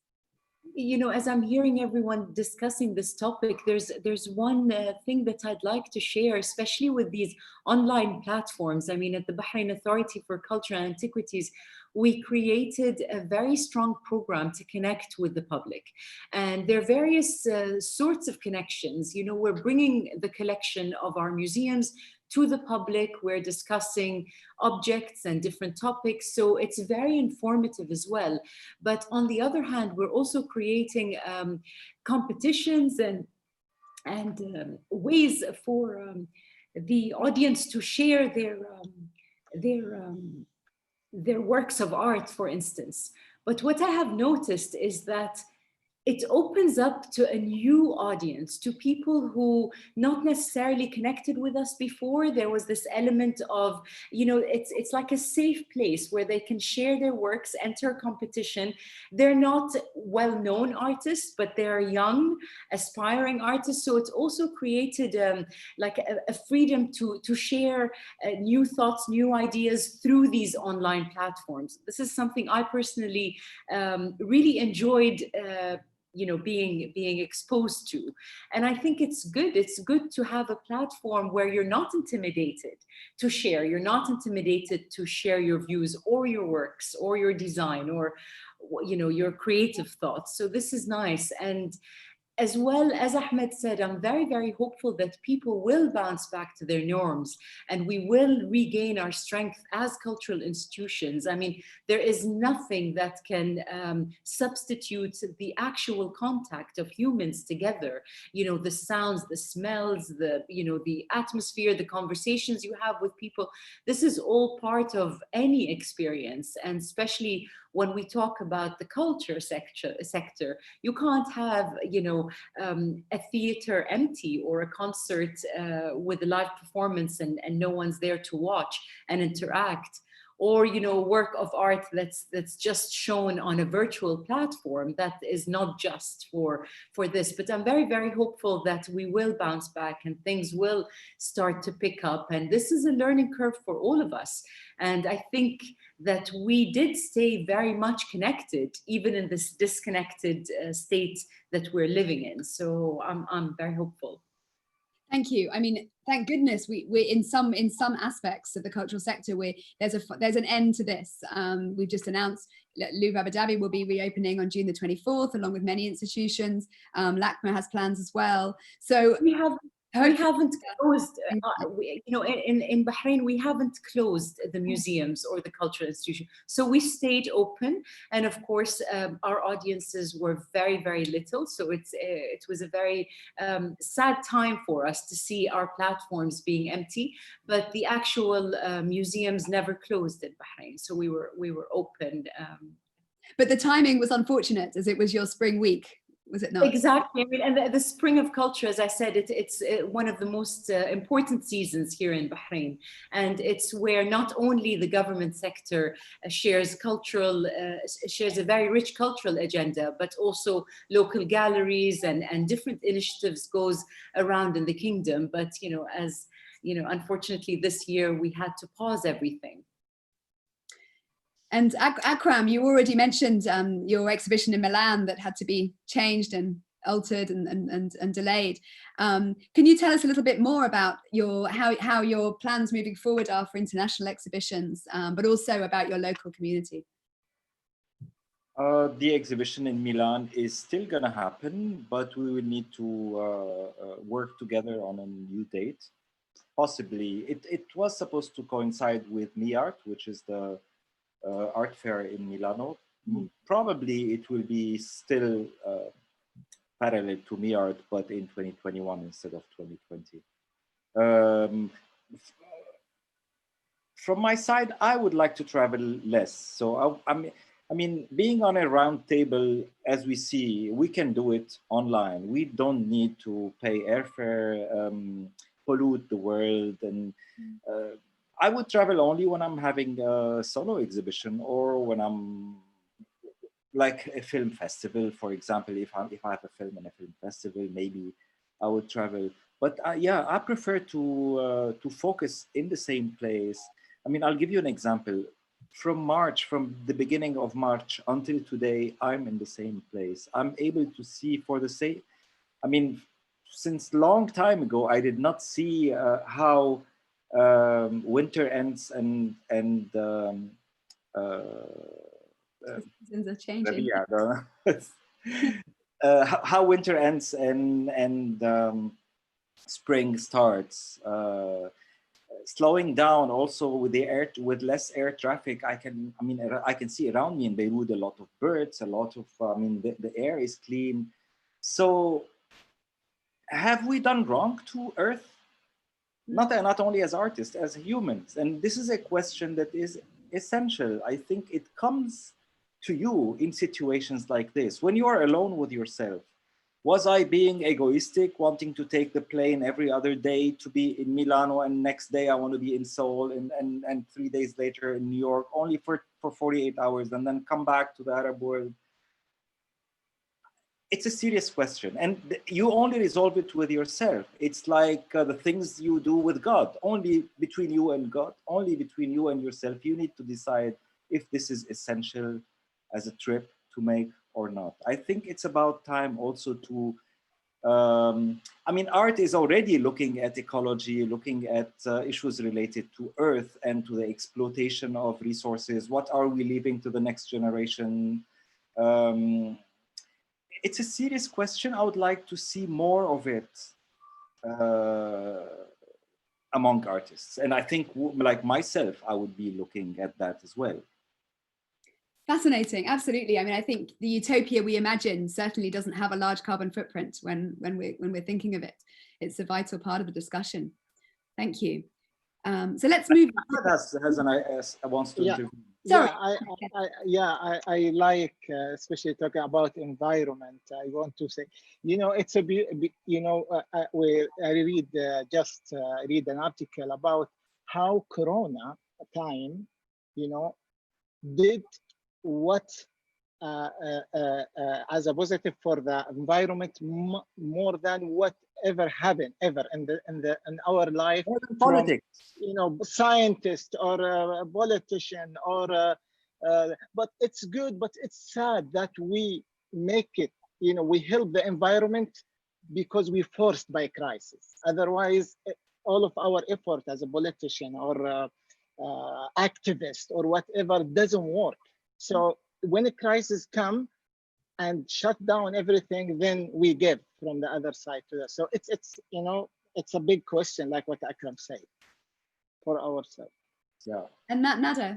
You know, as I'm hearing everyone discussing this topic, there's one thing that I'd like to share, especially with these online platforms. I mean, at the Bahrain Authority for Culture and Antiquities, we created a very strong program to connect with the public. And there are various sorts of connections. You know, we're bringing the collection of our museums to the public. We're discussing objects and different topics. So it's very informative as well. But on the other hand, we're also creating competitions and ways for the audience to share their works of art, for instance. But what I have noticed is that it opens up to a new audience, to people who not necessarily connected with us before. There was this element of, you know, it's like a safe place where they can share their works, enter a competition. They're not well-known artists, but they're young, aspiring artists. So it's also created like a freedom to share new thoughts, new ideas through these online platforms. This is something I personally really enjoyed you know, being exposed to. And I think it's good to have a platform where you're not intimidated to share, you're not intimidated to share your views or your works or your design or, you know, your creative thoughts. So this is nice. And as well, as Ahmed said, I'm very, very hopeful that people will bounce back to their norms and we will regain our strength as cultural institutions. I mean, there is nothing that can substitute the actual contact of humans together. You know, the sounds, the smells, the, you know, the atmosphere, the conversations you have with people. This is all part of any experience, and especially when we talk about the culture sector, you can't have, you know, a theater empty or a concert with a live performance and no one's there to watch and interact. Or, you know, work of art that's just shown on a virtual platform that is not just for this. But I'm very, very hopeful that we will bounce back and things will start to pick up. And this is a learning curve for all of us. And I think that we did stay very much connected, even in this disconnected state that we're living in. So I'm very hopeful. Thank you. I mean, thank goodness we're in some aspects of the cultural sector there's an end to this. We've just announced Louvre Abu Dhabi will be reopening on June the 24th, along with many institutions. LACMA has plans as well. So we haven't closed, you know, in Bahrain, we haven't closed the museums or the cultural institution. So we stayed open. And of course, our audiences were very, very little. So it was a very sad time for us to see our platforms being empty, but the actual museums never closed in Bahrain. So we were open. But the timing was unfortunate, as it was your spring week. was it not? Exactly. I mean, and the spring of culture, as I said, it's one of the most important seasons here in Bahrain. And it's where not only the government sector shares a very rich cultural agenda, but also local galleries and different initiatives goes around in the kingdom. But, as you know, unfortunately, this year we had to pause everything. And Akram, you already mentioned your exhibition in Milan that had to be changed and altered and delayed. Can you tell us a little bit more about how your plans moving forward are for international exhibitions, but also about your local community? The exhibition in Milan is still going to happen, but we will need to work together on a new date. Possibly, it was supposed to coincide with MiArt, which is the art fair in Milano. Probably it will be still parallel to MiArt, but in 2021 instead of 2020. From my side, I would like to travel less. So I mean, being on a round table, as we see, we can do it online. We don't need to pay airfare, pollute the world. And I would travel only when I'm having a solo exhibition or when I'm like a film festival, for example. If I have a film in a film festival, maybe I would travel. But yeah, I prefer to focus in the same place. I mean, I'll give you an example. From the beginning of March until today, I'm in the same place. I'm able to see for the same, I mean, since long time ago, I did not see how winter ends and Seasons are changing. Yeah, how winter ends and spring starts. Slowing down also with less air traffic. I can see around me in Beirut a lot of birds, a lot of the air is clean. So have we done wrong to Earth? Not only as artists, as humans. And this is a question that is essential. I think it comes to you in situations like this, when you are alone with yourself. Was I being egoistic, wanting to take the plane every other day to be in Milano, and next day I want to be in Seoul, and 3 days later in New York, only for 48 hours, and then come back to the Arab world? It's a serious question, and you only resolve it with yourself. It's like the things you do with God, only between you and God, only between you and yourself. You need to decide if this is essential as a trip to make or not. I think it's about time also to, art is already looking at ecology, looking at issues related to Earth and to the exploitation of resources. What are we leaving to the next generation? It's a serious question. I would like to see more of it among artists. And I think, like myself, I would be looking at that as well. Fascinating, absolutely. I mean, I think the utopia we imagine certainly doesn't have a large carbon footprint when we're thinking of it. It's a vital part of the discussion. Thank you. So let's move. Wants to interview. Sorry. I like, especially talking about environment. I want to say, it's a I read an article about how Corona time, did what as a positive for the environment more than whatever happened ever in our life. Politics, scientist or politician or but it's good, but it's sad that we make it. We help the environment because we forced by crisis. Otherwise, all of our effort as a politician or activist or whatever doesn't work. So when a crisis come and shut down everything, then we give from the other side to that. So it's a big question, like what Akram said, for ourselves. Yeah. And Nada.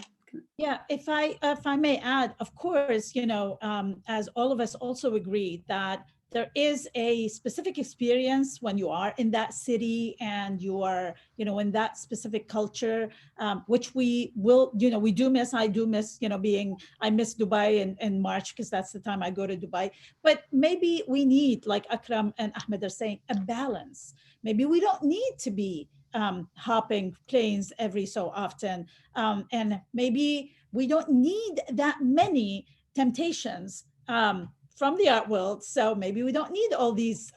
Yeah, if I may add, of course, as all of us also agree that there is a specific experience when you are in that city and you are, in that specific culture, which we will, we do miss. I do miss, I miss Dubai in March because that's the time I go to Dubai. But maybe we need, like Akram and Ahmed are saying, a balance. Maybe we don't need to be hopping planes every so often. And maybe we don't need that many temptations from the art world. So maybe we don't need all these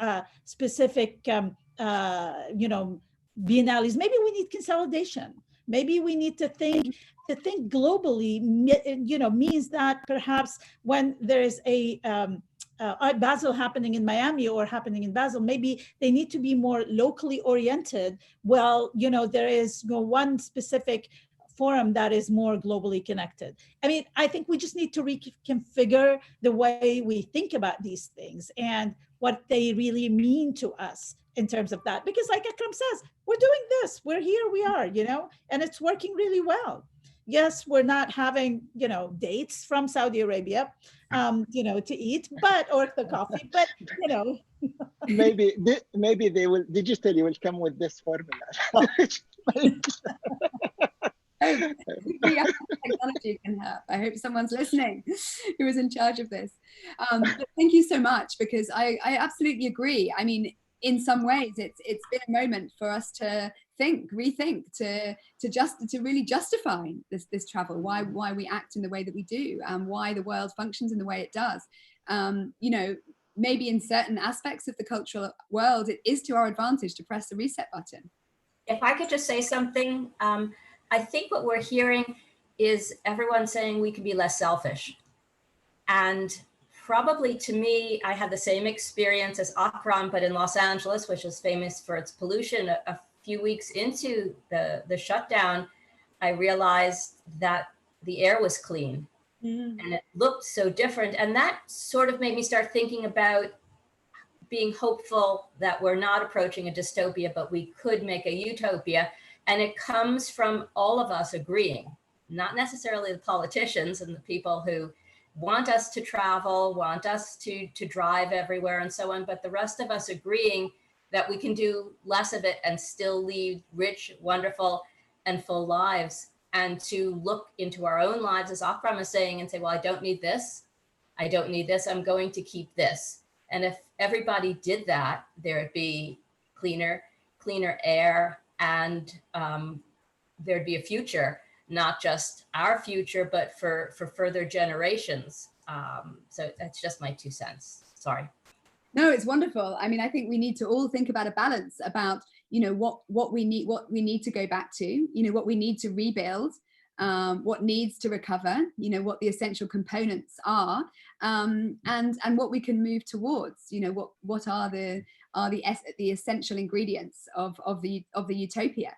specific, biennales. Maybe we need consolidation. Maybe we need to think globally, means that perhaps when there is a Art Basel happening in Miami or happening in Basel, maybe they need to be more locally oriented. Well, there is one specific forum that is more globally connected. I mean, I think we just need to reconfigure the way we think about these things and what they really mean to us in terms of that. Because like Akram says, we're doing this, we're here, we are, and it's working really well. Yes, we're not having, dates from Saudi Arabia, to eat, or the coffee, but, maybe they will digitally will come with this formula. Technology can help. I hope someone's listening who is in charge of this. But thank you so much, because I absolutely agree. I mean, in some ways, it's been a moment for us to rethink, to really justify this travel, why we act in the way that we do, and why the world functions in the way it does. Maybe in certain aspects of the cultural world, it is to our advantage to press the reset button. If I could just say something, I think what we're hearing is everyone saying we can be less selfish. And probably to me, I had the same experience as Akram, but in Los Angeles, which is famous for its pollution. A few weeks into the shutdown, I realized that the air was clean and it looked so different. And that sort of made me start thinking about being hopeful that we're not approaching a dystopia, but we could make a utopia. And it comes from all of us agreeing, not necessarily the politicians and the people who want us to travel, want us to drive everywhere and so on, but the rest of us agreeing that we can do less of it and still lead rich, wonderful, and full lives, and to look into our own lives, as Akram is saying, and say, well, I don't need this. I don't need this. I'm going to keep this. And if everybody did that, there'd be cleaner air, and there'd be a future, not just our future, but for further generations. So that's just my 2 cents. Sorry. No, it's wonderful. I mean, I think we need to all think about a balance about, what we need to go back to, what we need to rebuild, what needs to recover, what the essential components are, and what we can move towards, what are the essential ingredients of the utopia.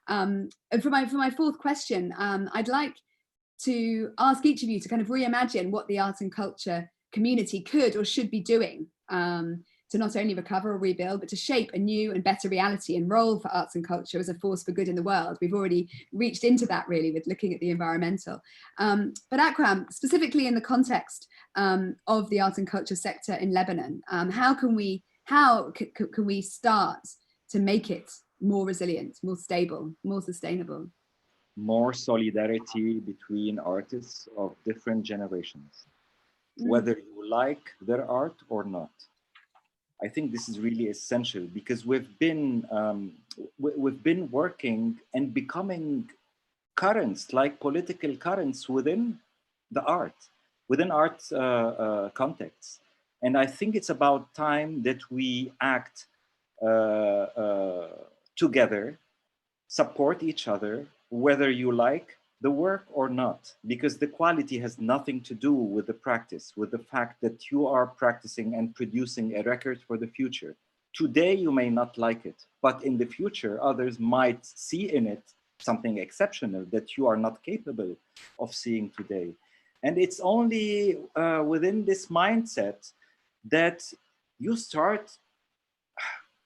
And for my fourth question, I'd like to ask each of you to kind of reimagine what the art and culture community could or should be doing to not only recover or rebuild, but to shape a new and better reality and role for arts and culture as a force for good in the world. We've already reached into that really with looking at the environmental. But Akram, specifically in the context of the art and culture sector in Lebanon, how can we start to make it more resilient, more stable, more sustainable? More solidarity between artists of different generations, whether you like their art or not. I think this is really essential, because we've been working and becoming currents, like political currents within art contexts. And I think it's about time that we act together, support each other, whether you like the work or not, because the quality has nothing to do with the practice, with the fact that you are practicing and producing a record for the future. Today, you may not like it, but in the future, others might see in it something exceptional that you are not capable of seeing today. And it's only within this mindset that you start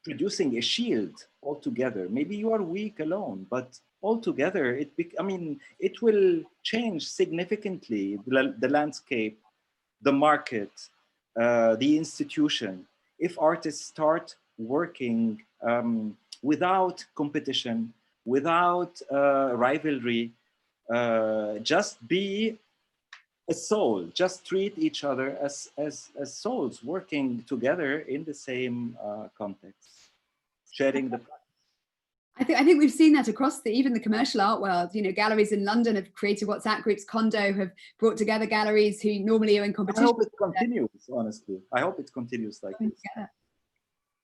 producing a shield altogether. Maybe you are weak alone, but altogether, it will change significantly the landscape, the market, the institution, if artists start working without competition, without rivalry, just be a soul, just treat each other as souls working together in the same context, sharing the. I think we've seen that across even the commercial art world. You know, galleries in London have created WhatsApp groups. Kondo have brought together galleries who normally are in competition. I hope it continues, honestly. I hope it continues like this.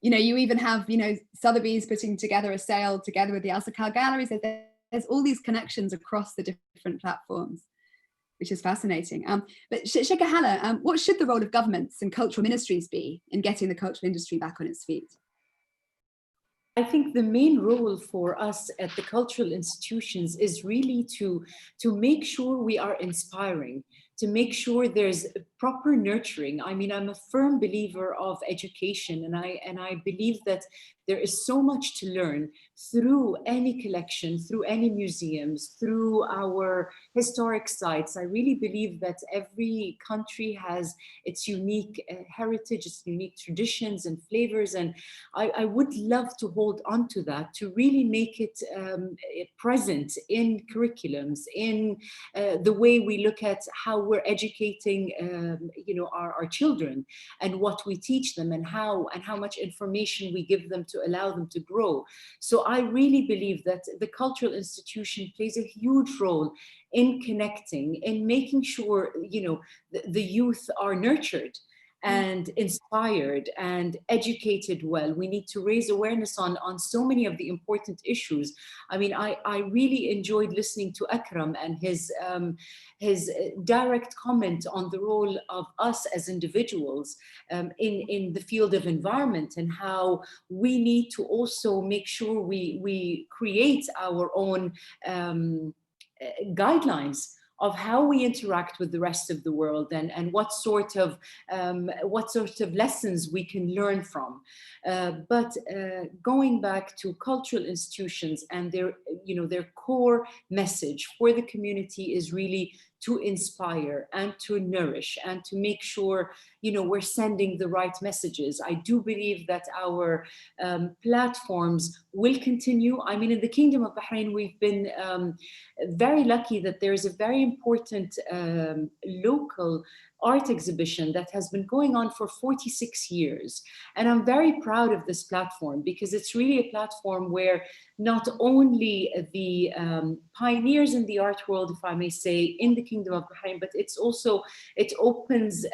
You know, you even have, you know, Sotheby's putting together a sale together with the Al-Sakal galleries. There's all these connections across the different platforms, which is fascinating. But Sheikha Hala, what should the role of governments and cultural ministries be in getting the cultural industry back on its feet? I think the main role for us at the cultural institutions is really to make sure we are inspiring, to make sure there's proper nurturing. I mean, I'm a firm believer of education, and I believe that there is so much to learn through any collection, through any museums, through our historic sites. I really believe that every country has its unique heritage, its unique traditions and flavors, and I would love to hold on to that, to really make it present in curriculums, in the way we look at how we're educating you know, our children, and what we teach them, and how much information we give them to allow them to grow. So I really believe that the cultural institution plays a huge role in connecting, in making sure, you know, the youth are nurtured and inspired and educated well. We need to raise awareness on so many of the important issues. I mean, I really enjoyed listening to Akram and his direct comment on the role of us as individuals in the field of environment, and how we need to also make sure we create our own guidelines of how we interact with the rest of the world, and what sort of lessons we can learn from. But going back to cultural institutions and their, you know, their core message for the community is really to inspire and to nourish and to make sure, you know, we're sending the right messages. I do believe that our platforms will continue. I mean, in the Kingdom of Bahrain, we've been very lucky that there's a very important local art exhibition that has been going on for 46 years. And I'm very proud of this platform, because it's really a platform where not only the pioneers in the art world, if I may say, in the Kingdom of Bahrain, but it opens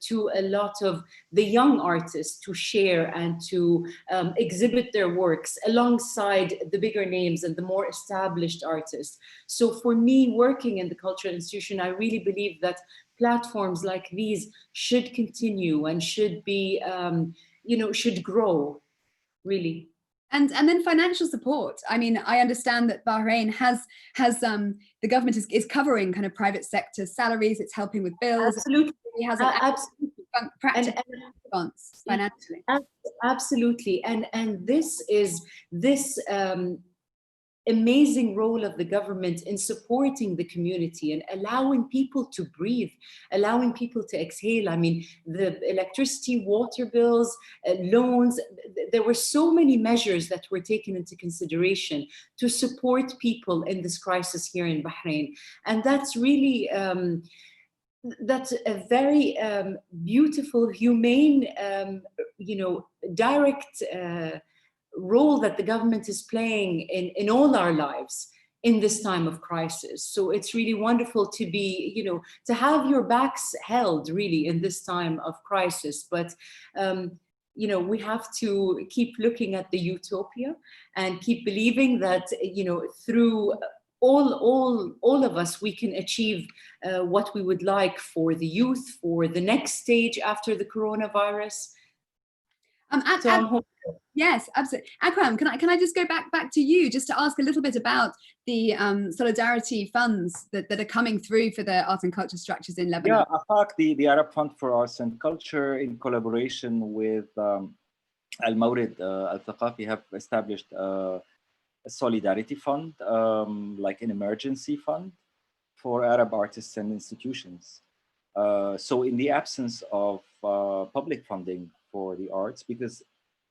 to a lot of the young artists to share and to exhibit their works alongside the bigger names and the more established artists. So for me, working in the cultural institution, I really believe that platforms like these should continue and should be, you know, should grow, really. And then financial support. I mean, I understand that Bahrain has the government is covering kind of private sector salaries. It's helping with bills. Absolutely, it has an absolutely practical response financially. Absolutely, and this is amazing role of the government in supporting the community and allowing people to breathe, allowing people to exhale. I mean, the electricity, water bills, loans, there were so many measures that were taken into consideration to support people in this crisis here in Bahrain. And that's really, that's a very beautiful, humane, you know, direct role that the government is playing in all our lives in this time of crisis. So it's really wonderful to be, you know, to have your backs held really in this time of crisis. But you know, we have to keep looking at the utopia and keep believing that, you know, through all of us, we can achieve what we would like for the youth, for the next stage after the coronavirus. Yes, absolutely. Akram, can I just go back to you just to ask a little bit about the solidarity funds that are coming through for the art and culture structures in Lebanon? Yeah, AFAC, the Arab Fund for Arts and Culture, in collaboration with Al-Mawrid Al-Thaqafi, have established a solidarity fund, like an emergency fund for Arab artists and institutions. So in the absence of public funding for the arts, because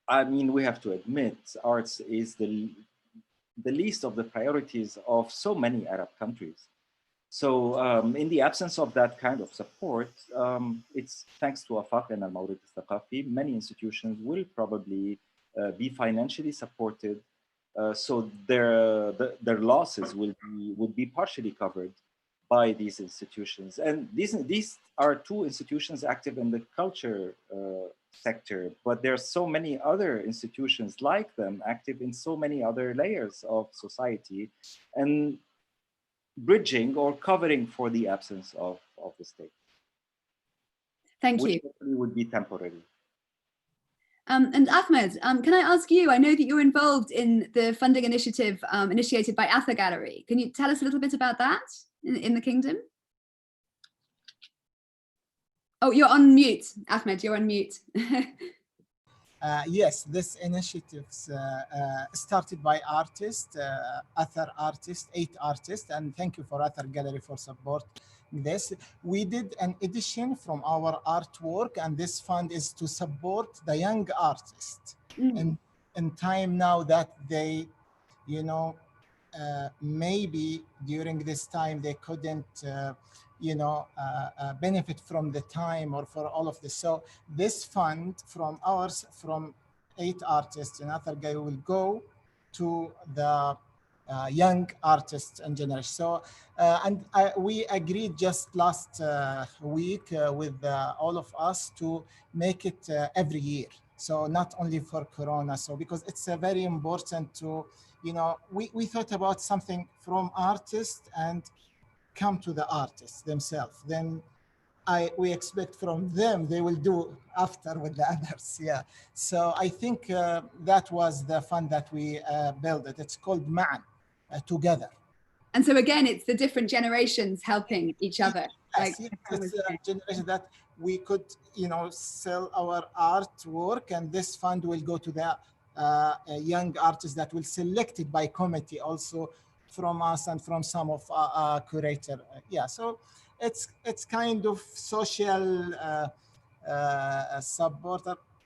I mean, we have to admit, arts is the least of the priorities of so many Arab countries. So in the absence of that kind of support, it's thanks to Afaq and Al-Mawrid al-Thaqafi, many institutions will probably be financially supported. So their losses would be partially covered by these institutions. And these are two institutions active in the culture sector, but there are so many other institutions like them active in so many other layers of society and bridging or covering for the absence of the state. Thank which you. would be temporary. And Ahmed, can I ask you, I know that you're involved in the funding initiative initiated by Atha Gallery. Can you tell us a little bit about that in the kingdom? Oh, you're on mute, Ahmed, you're on mute. Yes, this initiative started by artists, other artists, 8 artists, and thank you for Atha Gallery for support this. We did an edition from our artwork, and this fund is to support the young artists in time now that they, you know, maybe during this time they couldn't benefit from the time or for all of this. So this fund from ours, from 8 artists and Atha Gallery, will go to the young artists and generation. So we agreed just last week with all of us to make it every year. So not only for Corona. So because it's very important to, you know, we thought about something from artists and come to the artists themselves. Then we expect from them, they will do after with the others. Yeah. So I think that was the fund that we built it. It's called Ma'an, together. And so again, it's the different generations helping each other. Yes, it's a generation that we could, you know, sell our artwork, and this fund will go to the young artists that will select it by committee also from us and from some of our curator. Yeah, so it's kind of social support.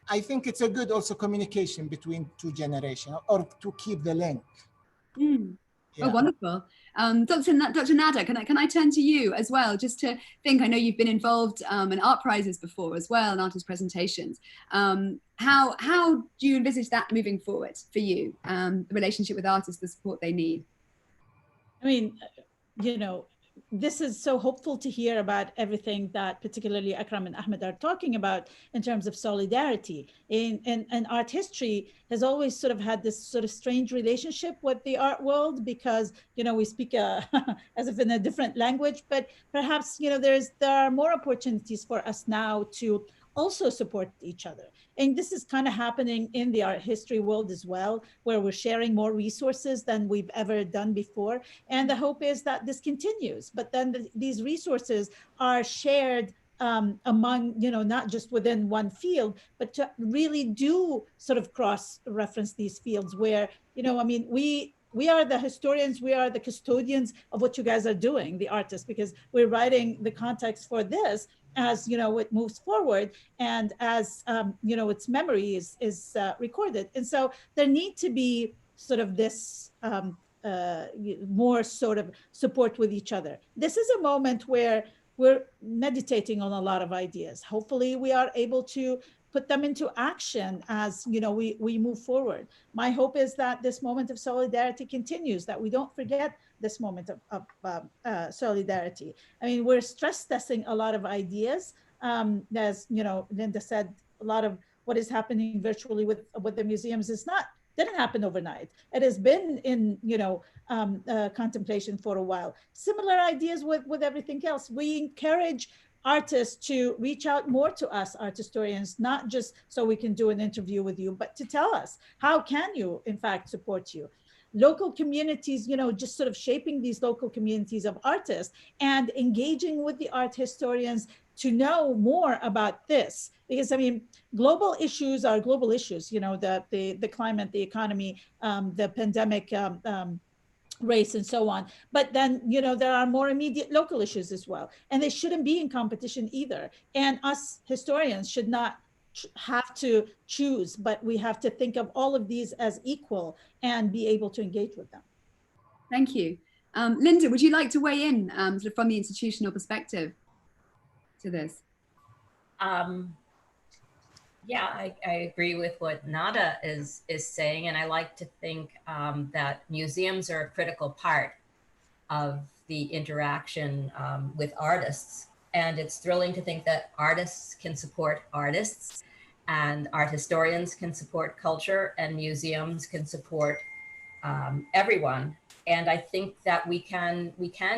I think it's a good also communication between 2 generations, or to keep the link. Yeah. Oh, wonderful. Dr. Nada, can I turn to you as well, just to think, I know you've been involved in art prizes before as well, and artist presentations. How do you envisage that moving forward for you, the relationship with artists, the support they need? I mean, you know, this is so hopeful to hear about everything that particularly Akram and Ahmed are talking about in terms of solidarity. And art history has always sort of had this sort of strange relationship with the art world, because, you know, we speak as if in a different language, but perhaps, you know, there are more opportunities for us now to also support each other. And this is kind of happening in the art history world as well, where we're sharing more resources than we've ever done before. And the hope is that this continues, but then these resources are shared among, you know, not just within one field, but to really do sort of cross-reference these fields where, you know, I mean, we are the historians, we are the custodians of what you guys are doing, the artists, because we're writing the context for this as, you know, it moves forward and as, you know, its memory is recorded. And so there need to be sort of this more sort of support with each other. This is a moment where we're meditating on a lot of ideas. Hopefully we are able to put them into action as, you know, we move forward. My hope is that this moment of solidarity continues, that we don't forget this moment of solidarity. I mean, we're stress testing a lot of ideas. As, you know, Linda said, a lot of what is happening virtually with the museums didn't happen overnight. It has been in, you know, contemplation for a while. Similar ideas with everything else. We encourage artists to reach out more to us, art historians, not just so we can do an interview with you, but to tell us, how can you, in fact, support you? Local communities, you know, just sort of shaping these local communities of artists and engaging with the art historians to know more about this. Because, I mean, global issues are global issues, you know, the climate, the economy, the pandemic, race and so on. But then, you know, there are more immediate local issues as well. And they shouldn't be in competition either. And us historians should not have to choose, but we have to think of all of these as equal and be able to engage with them. Thank you. Linda, would you like to weigh in sort of from the institutional perspective to this? Yeah, I agree with what Nada is saying, and I like to think that museums are a critical part of the interaction with artists. And it's thrilling to think that artists can support artists, and art historians can support culture, and museums can support everyone. And I think that we can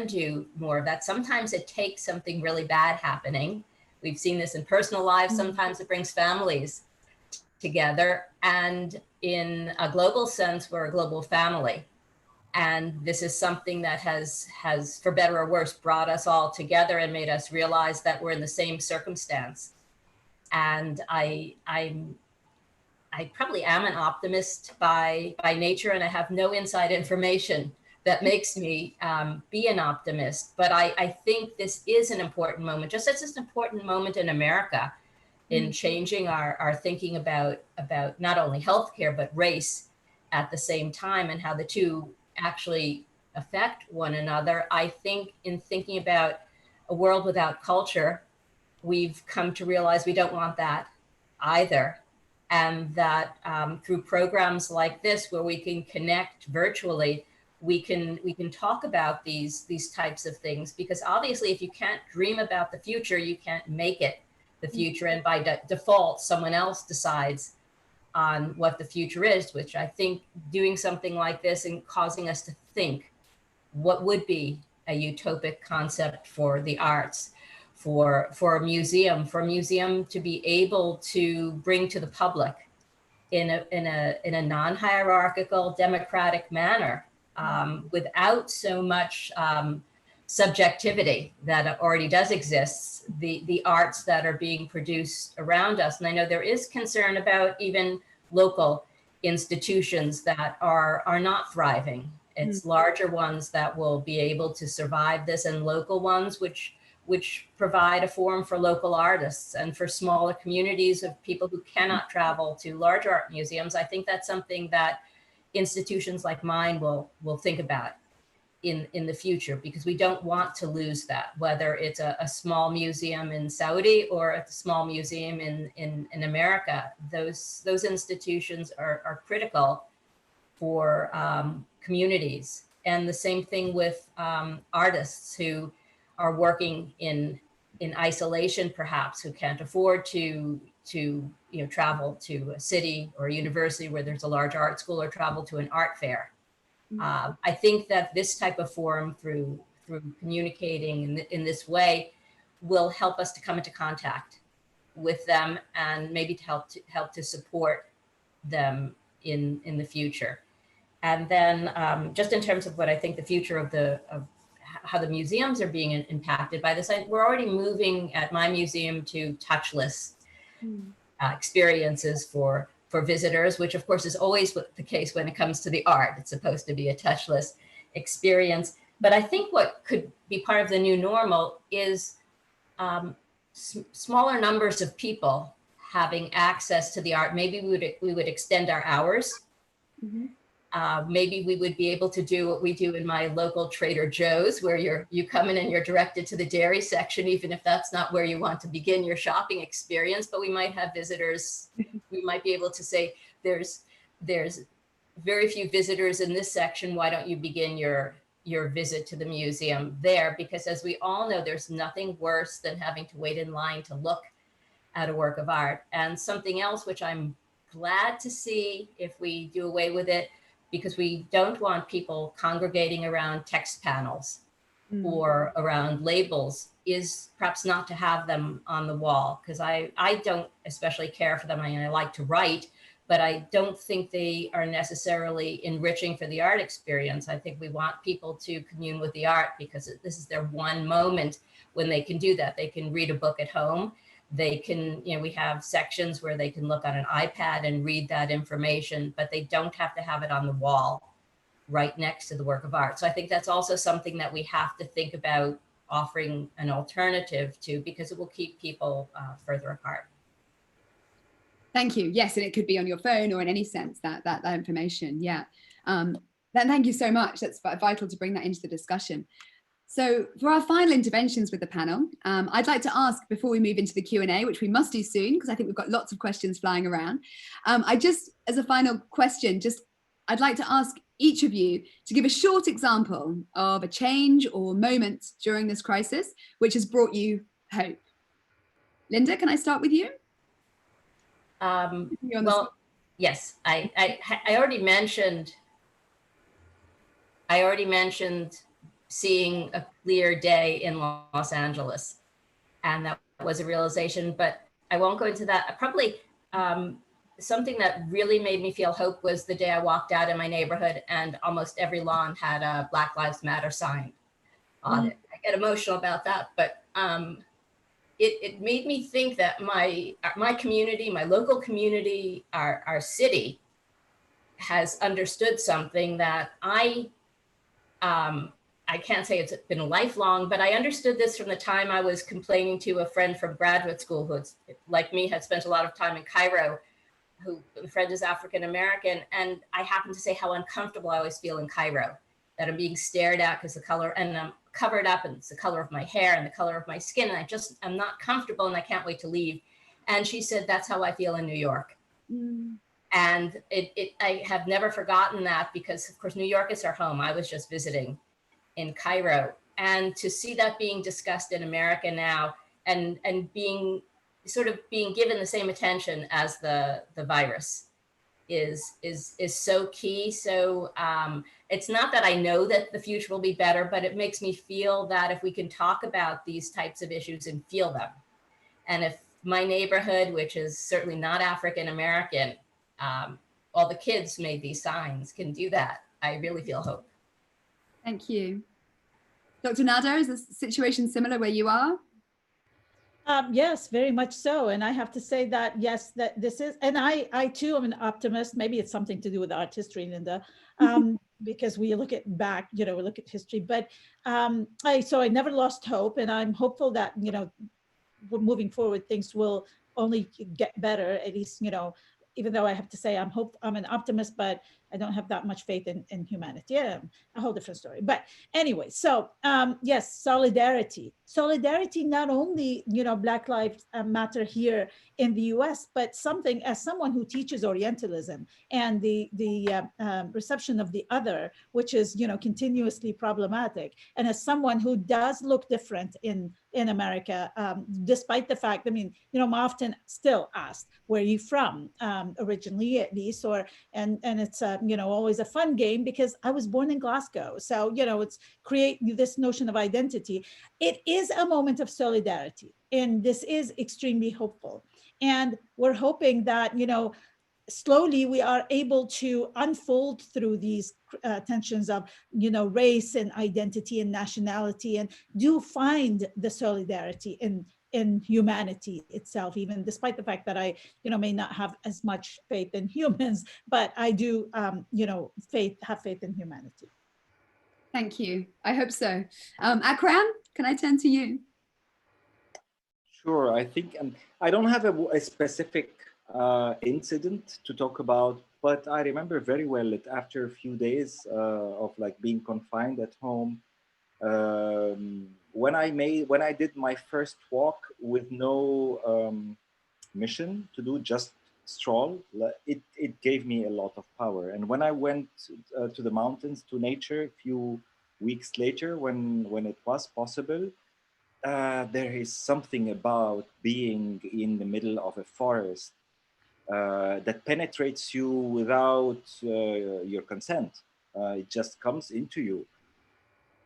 do more of that. Sometimes it takes something really bad happening. We've seen this in personal lives. Sometimes it brings families together. And in a global sense, we're a global family. And this is something that has, for better or worse, brought us all together and made us realize that we're in the same circumstance. And I probably am an optimist by nature, and I have no inside information that makes me be an optimist. But I think this is an important moment, just as it's an important moment in America in changing our thinking about not only healthcare, but race at the same time, and how the two actually affect one another. I think in thinking about a world without culture, we've come to realize we don't want that either. And that through programs like this, where we can connect virtually, we can talk about these types of things, because obviously if you can't dream about the future, you can't make it the future. And by default, someone else decides on what the future is, which I think doing something like this and causing us to think what would be a utopic concept for the arts, for a museum to be able to bring to the public in a non-hierarchical, democratic manner, without so much subjectivity that already does exist, the arts that are being produced around us. And I know there is concern about even local institutions that are not thriving. It's larger ones that will be able to survive this, and local ones which provide a forum for local artists and for smaller communities of people who cannot travel to large art museums. I think that's something that institutions like mine will think about in the future, because we don't want to lose that, whether it's a small museum in Saudi or a small museum in America. Those institutions are critical for communities. And the same thing with artists who are working in isolation, perhaps, who can't afford to travel to a city or a university where there's a large art school, or travel to an art fair. I think that this type of forum, through communicating in this way, will help us to come into contact with them, and maybe to help to support them in the future. And then just in terms of what I think the future of how the museums are being impacted by this, we're already moving at my museum to touchless experiences for visitors, which of course is always the case when it comes to the art. It's supposed to be a touchless experience. But I think what could be part of the new normal is smaller numbers of people having access to the art. Maybe we would extend our hours. Maybe we would be able to do what we do in my local Trader Joe's, where you come in and you're directed to the dairy section, even if that's not where you want to begin your shopping experience. But we might have visitors. We might be able to say, there's very few visitors in this section. Why don't you begin your visit to the museum there? Because as we all know, there's nothing worse than having to wait in line to look at a work of art. And something else which I'm glad to see if we do away with it, because we don't want people congregating around text panels or around labels, is perhaps not to have them on the wall. Because I don't especially care for them. I mean, I like to write, but I don't think they are necessarily enriching for the art experience. I think we want people to commune with the art, because this is their one moment when they can do that. They can read a book at home. They can, we have sections where they can look on an iPad and read that information, but they don't have to have it on the wall right next to the work of art. So I think that's also something that we have to think about offering an alternative to, because it will keep people further apart. Thank you. Yes, and it could be on your phone or in any sense, that information. Yeah. Thank you so much. That's vital to bring that into the discussion. So for our final interventions with the panel, I'd like to ask, before we move into the Q&A, which we must do soon, because I think we've got lots of questions flying around. I just, as a final question, I'd like to ask each of you to give a short example of a change or moment during this crisis, which has brought you hope. Linda, can I start with you? Well, yes, I already mentioned seeing a clear day in Los Angeles, and that was a realization, but I won't go into that. Probably something that really made me feel hope was the day I walked out in my neighborhood and almost every lawn had a Black Lives Matter sign on it. I get emotional about that, but it made me think that my community, my local community, our city has understood something that I can't say it's been lifelong, but I understood this from the time I was complaining to a friend from graduate school who, like me, had spent a lot of time in Cairo, who the friend is African-American, and I happened to say how uncomfortable I always feel in Cairo, that I'm being stared at because the color, and I'm covered up and it's the color of my hair and the color of my skin, and I'm not comfortable and I can't wait to leave. And she said, that's how I feel in New York. And I have never forgotten that, because of course, New York is our home. I was just visiting in Cairo, and to see that being discussed in America now, and being given the same attention as the virus is so key. So it's not that I know that the future will be better, but it makes me feel that if we can talk about these types of issues and feel them, and if my neighborhood, which is certainly not African-American, all the kids made these signs, can do that, I really feel hope. Thank you. Dr. Nader, is the situation similar where you are? Yes, very much so. And I have to say that, yes, that this is, and I too am an optimist. Maybe it's something to do with art history, Linda, because we look at back, we look at history, but so I never lost hope, and I'm hopeful that, moving forward, things will only get better, at least, even though I have to say I'm an optimist, but I don't have that much faith in humanity. Yeah, a whole different story. But anyway, so yes, solidarity. Solidarity, not only, Black Lives Matter here in the US, but something, as someone who teaches Orientalism and the reception of the other, which is, continuously problematic. And as someone who does look different in America, despite the fact, I'm often still asked, where are you from, originally at least, and it's always a fun game because I was born in Glasgow. So, it's create this notion of identity. It is a moment of solidarity, and this is extremely hopeful. And we're hoping that, slowly we are able to unfold through these tensions of, race and identity and nationality, and do find the solidarity in humanity itself, even despite the fact that I, may not have as much faith in humans, but I do, have faith in humanity. Thank you. I hope so. Akram, can I turn to you? Sure. I think I don't have a specific incident to talk about, but I remember very well that after a few days of being confined at home, when I did my first walk with no mission to do, just stroll, it gave me a lot of power. And when I went to the mountains, to nature, a few weeks later, when it was possible, there is something about being in the middle of a forest that penetrates you without your consent. It just comes into you.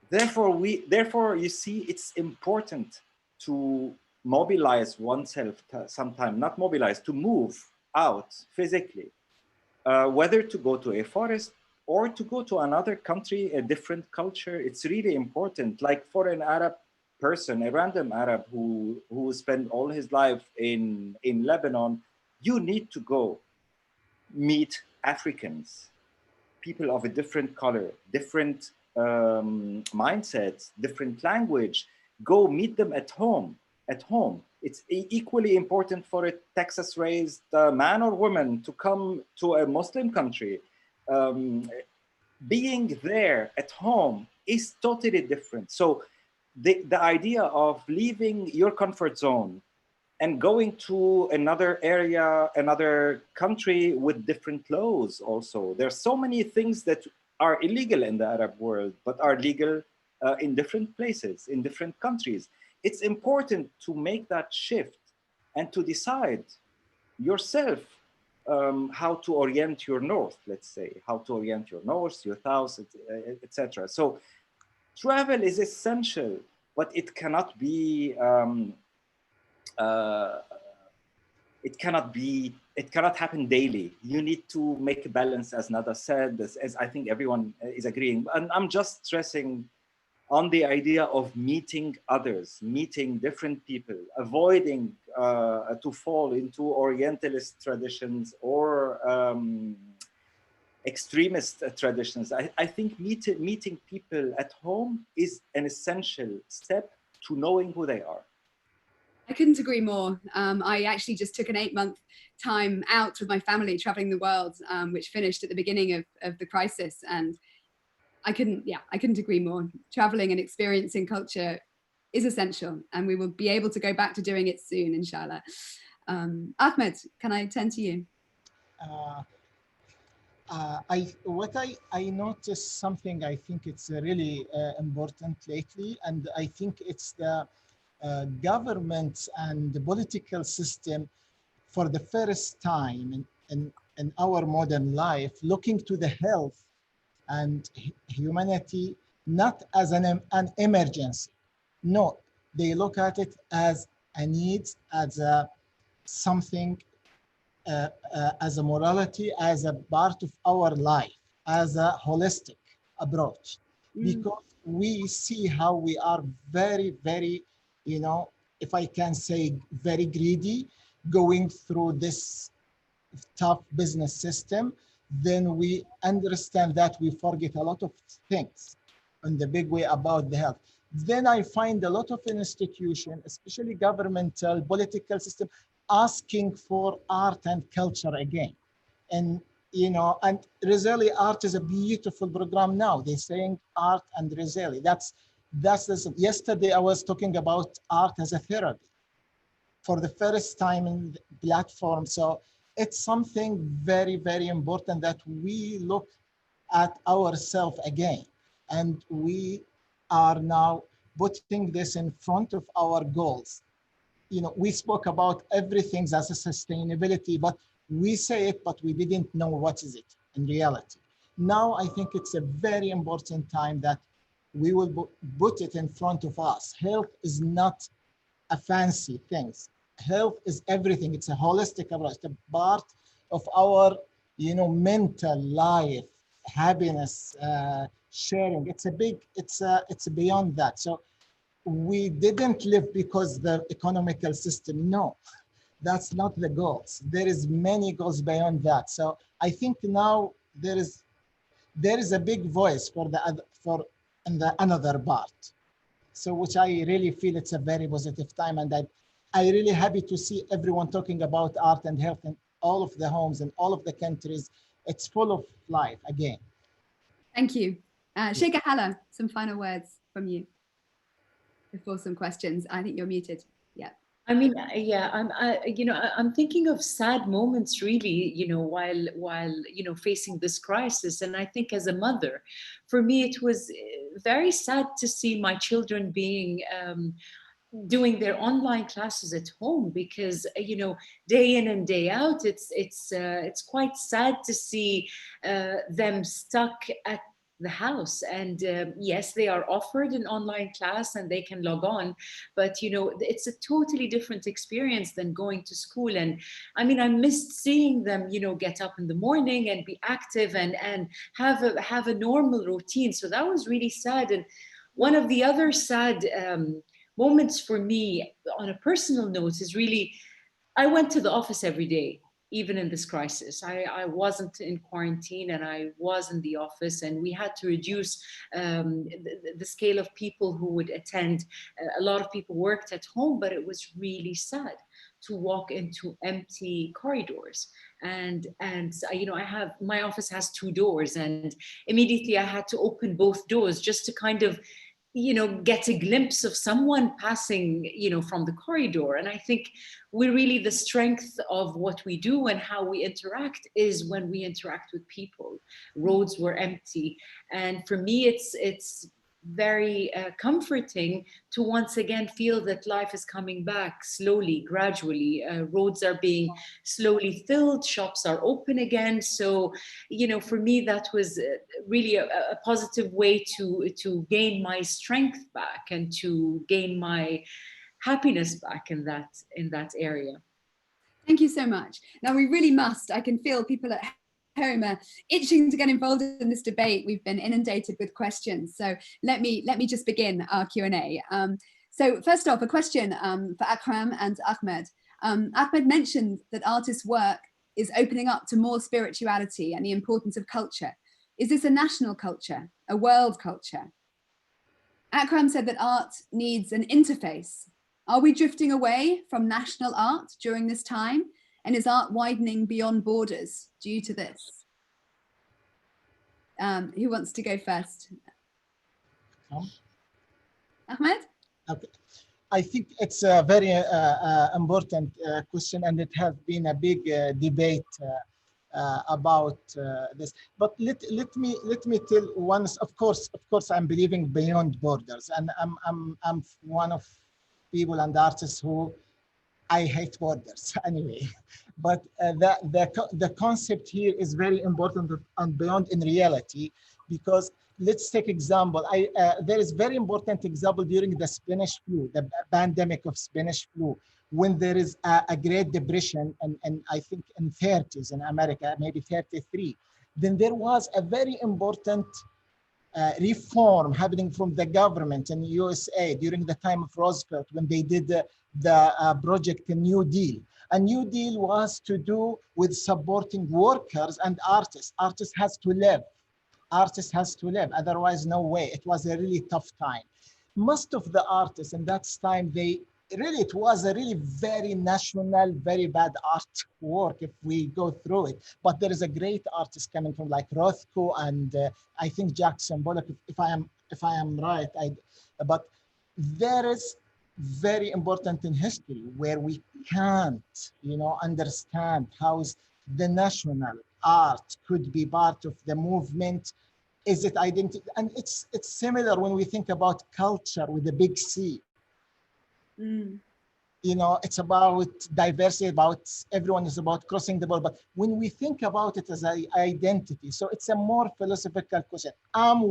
Therefore, you see, it's important to mobilize oneself sometime, not mobilize, to move out physically, whether to go to a forest or to go to another country, a different culture. It's really important. Like for an Arab person, a random Arab who spent all his life in Lebanon, you need to go meet Africans, people of a different color, different mindsets, different language, go meet them at home. It's equally important for a Texas-raised man or woman to come to a Muslim country. Being there at home is totally different. So the idea of leaving your comfort zone and going to another area, another country with different laws also. There's so many things that are illegal in the Arab world, but are legal in different places, in different countries. It's important to make that shift and to decide yourself how to orient your north, let's say, how to orient your north, your south, etc. So travel is essential, but it cannot be it cannot happen daily. You need to make a balance, as Nada said, as I think everyone is agreeing. And I'm just stressing on the idea of meeting others, meeting different people, avoiding to fall into Orientalist traditions or extremist traditions. I think meeting people at home is an essential step to knowing who they are. I couldn't agree more. I actually just took an 8-month time out with my family traveling the world, which finished at the beginning of the crisis. And I couldn't agree more. Traveling and experiencing culture is essential, and we will be able to go back to doing it soon, inshallah. Ahmed, can I turn to you? I noticed something. I think it's really important lately, and I think it's the governments and the political system for the first time in our modern life looking to the health and humanity not as an emergency. No, they look at it as a need, as a something, as a morality, as a part of our life, as a holistic approach. Because we see how we are very, very, if I can say, very greedy, going through this tough business system, then we understand that we forget a lot of things in the big way about the health. Then I find a lot of institutions, especially governmental, political system, asking for art and culture again. And and ResiliArt is a beautiful program now. They're saying art and Resili. That's yesterday I was talking about art as a therapy for the first time in the platform. So it's something very, very important that we look at ourselves again. And we are now putting this in front of our goals. We spoke about everything as a sustainability, but we say it, but we didn't know what is it in reality. Now, I think it's a very important time that we will put it in front of us. Health is not a fancy thing. Health is everything. It's a holistic approach. It's a part of our, mental life, happiness, sharing. It's beyond that. So we didn't live because the economical system. No, that's not the goals. There is many goals beyond that. So I think now there is a big voice for another part. So which I really feel it's a very positive time, and I really happy to see everyone talking about art and health in all of the homes and all of the countries. It's full of life again. Thank you. Sheikh Hala, some final words from you before some questions. I think you're muted. Yeah. I mean, yeah, I'm thinking of sad moments really, while facing this crisis. And I think as a mother, for me, it was very sad to see my children doing their online classes at home, because day in and day out, it's quite sad to see them stuck at the house. And yes, they are offered an online class and they can log on, but it's a totally different experience than going to school. And I mean, I missed seeing them get up in the morning and be active and have a normal routine. So that was really sad. And one of the other sad moments for me on a personal note is really, I went to the office every day. even in this crisis. I wasn't in quarantine and I was in the office, and we had to reduce the scale of people who would attend. A lot of people worked at home, but it was really sad to walk into empty corridors. And you know, my office has 2 doors, and immediately I had to open both doors just to kind of, you know, get a glimpse of someone passing, you know, from the corridor. And I think we're really, the strength of what we do and how we interact is when we interact with people. Roads were empty. And for me, it's very comforting to once again feel that life is coming back slowly, gradually. Roads are being slowly filled, shops are open again. So, you know, for me, that was really a positive way to gain my strength back and to gain my happiness back in that area. Thank you so much. Now we really must, I can feel people at home are itching to get involved in this debate. We've been inundated with questions. So let me just begin our Q&A. So first off, a question for Akram and Ahmed. Ahmed mentioned that artists' work is opening up to more spirituality and the importance of culture. Is this a national culture, a world culture? Akram said that art needs an interface. Are we drifting away from national art during this time? And is art widening beyond borders due to this? Who wants to go first? Ahmed? Okay. I think it's a very important question, and it has been a big debate about this. But let me tell once. Of course, I'm believing beyond borders, and I'm one of people and artists who I hate borders anyway. But the concept here is very important and beyond in reality, because let's take example. There is very important example during the Spanish flu, the pandemic of Spanish flu, when there is a Great Depression, and I think in 30s in America, maybe 33, then there was a very important reform happening from the government in USA during the time of Roosevelt, when they did the project New Deal. A New Deal was to do with supporting workers and artists. Artists has to live. Artists has to live, otherwise no way. It was a really tough time. Most of the artists in that time, it was a really very national, very bad art work if we go through it. But there is a great artist coming from like Rothko and I think Jackson Pollock, if I am right. But there is very important in history where we can't, understand how the national art could be part of the movement. Is it identity? And it's similar when we think about culture with the big C. It's about diversity, about everyone is about crossing the border. But when we think about it as an identity, so it's a more philosophical question. I'm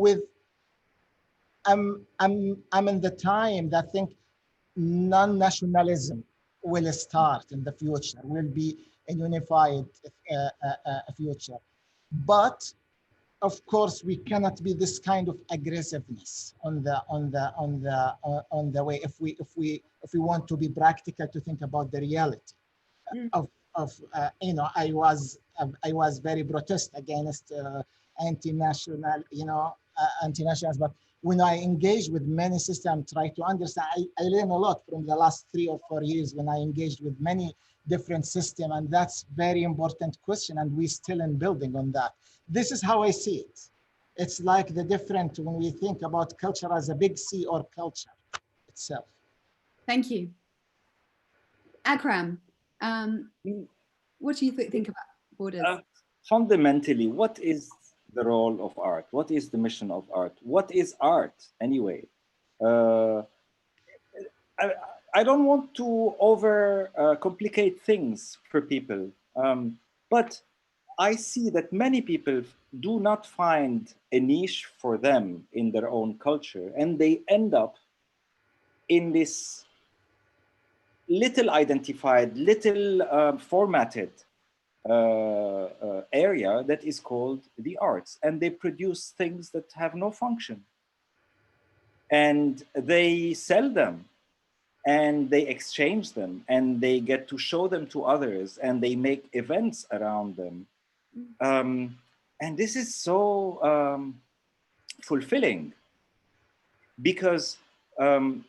in the time that I think non-nationalism will start in the future, will be a unified future. But of course, we cannot be this kind of aggressiveness on the way if we want to be practical, to think about the reality I was very protest against anti-national anti-nationals, but when I engage with many systems, try to understand, I learn a lot from the last 3 or 4 years when I engaged with many different systems, and that's very important question, and we're still in building on that. This is how I see it. It's like the different when we think about culture as a big C or culture itself. Thank you. Akram, what do you think about borders? Fundamentally, what is the role of art? What is the mission of art? What is art anyway? I don't want to over complicate things for people, but I see that many people do not find a niche for them in their own culture, and they end up in this little identified, little formatted area that is called the arts, and they produce things that have no function, and they sell them, and they exchange them, and they get to show them to others, and they make events around them. And this is so fulfilling, because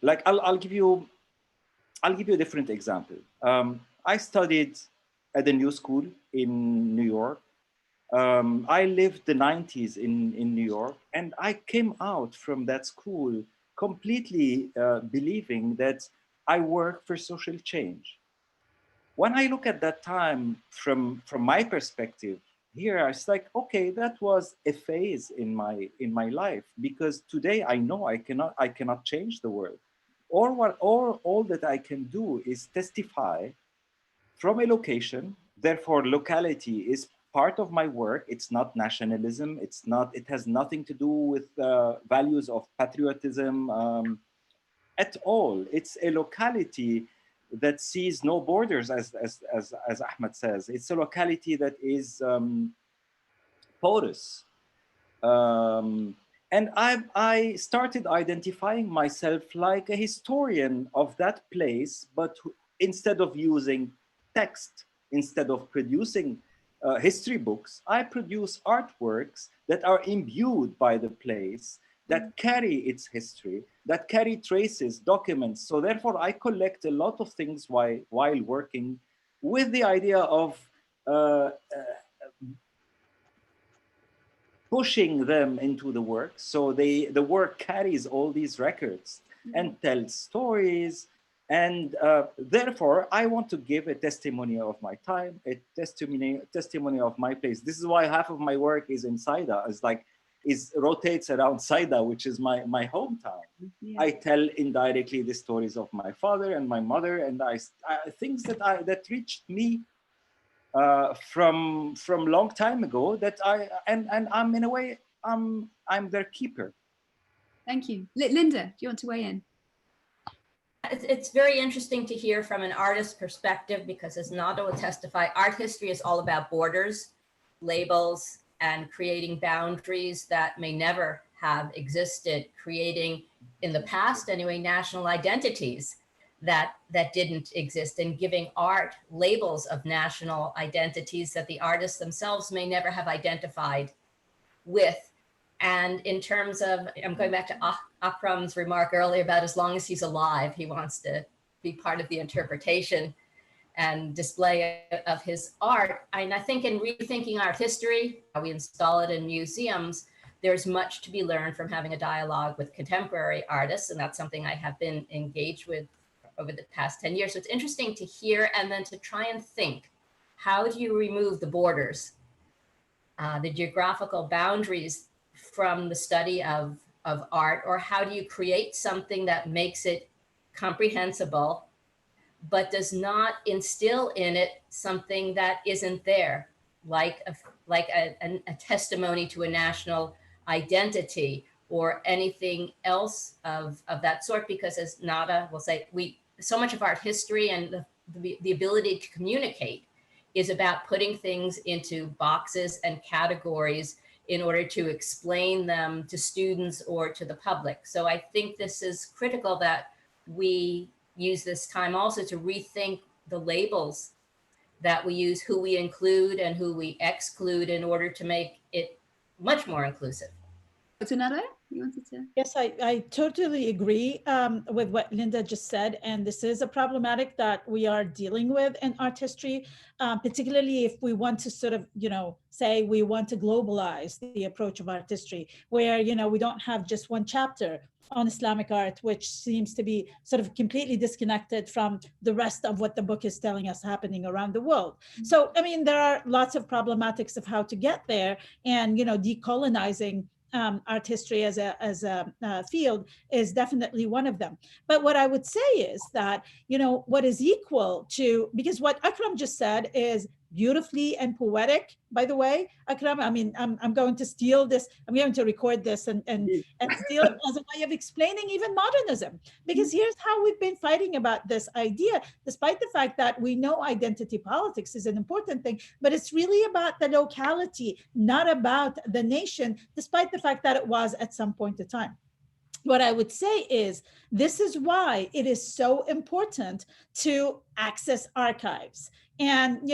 like I'll give you a different example. I studied at the New School in New York. I lived the 90s in New York, and I came out from that school completely believing that I work for social change. When I look at that time from my perspective here, it's like, okay, that was a phase in my life, because today I know I cannot change the world. Or all that I can do is testify from a location. Therefore, locality is part of my work. It's not nationalism. It has nothing to do with values of patriotism at all. It's a locality that sees no borders, as Ahmed says. It's a locality that is porous. And I started identifying myself like a historian of that place, but instead of using text, instead of producing history books, I produce artworks that are imbued by the place, that carry its history, that carry traces, documents. So therefore, I collect a lot of things while working, with the idea of pushing them into the work. So the work carries all these records and tells stories. And therefore, I want to give a testimony of my time, a testimony of my place. This is why half of my work is in Saida, rotates around Saida, which is my hometown. Yeah. I tell indirectly the stories of my father and my mother, and things that reached me from long time ago, that I'm in a way I'm their keeper. Thank you. Linda, do you want to weigh in? It's very interesting to hear from an artist's perspective, because as Nada will testify, art history is all about borders, labels, and creating boundaries that may never have existed, creating, in the past anyway, national identities that didn't exist, and giving art labels of national identities that the artists themselves may never have identified with. And in terms of, I'm going back to Akram's remark earlier about as long as he's alive, he wants to be part of the interpretation and display of his art. And I think in rethinking art history, how we install it in museums, there's much to be learned from having a dialogue with contemporary artists. And that's something I have been engaged with over the past 10 years. So it's interesting to hear, and then to try and think, how do you remove the borders, the geographical boundaries from the study of art, or how do you create something that makes it comprehensible, but does not instill in it something that isn't there, like a testimony to a national identity or anything else of that sort? Because as Nada will say, so much of art history and the ability to communicate is about putting things into boxes and categories in order to explain them to students or to the public. So I think this is critical that we use this time also to rethink the labels that we use, who we include and who we exclude, in order to make it much more inclusive. Nada, you wanted to? Yes, I totally agree with what Linda just said. And this is a problematic that we are dealing with in art history, particularly if we want to sort of, say we want to globalize the approach of art history, where, we don't have just one chapter on Islamic art, which seems to be sort of completely disconnected from the rest of what the book is telling us happening around the world. So, I mean, there are lots of problematics of how to get there, and, decolonizing art history as a field is definitely one of them. But what I would say is that, what is equal to, because what Akram just said is beautifully and poetic, by the way, Akram. I mean, I'm going to steal this. I'm going to record this and steal it as a way of explaining even modernism, because here's how we've been fighting about this idea, despite the fact that we know identity politics is an important thing, but it's really about the locality, not about the nation, despite the fact that it was at some point in time. what I would say is, this is why it is so important to access archives. And,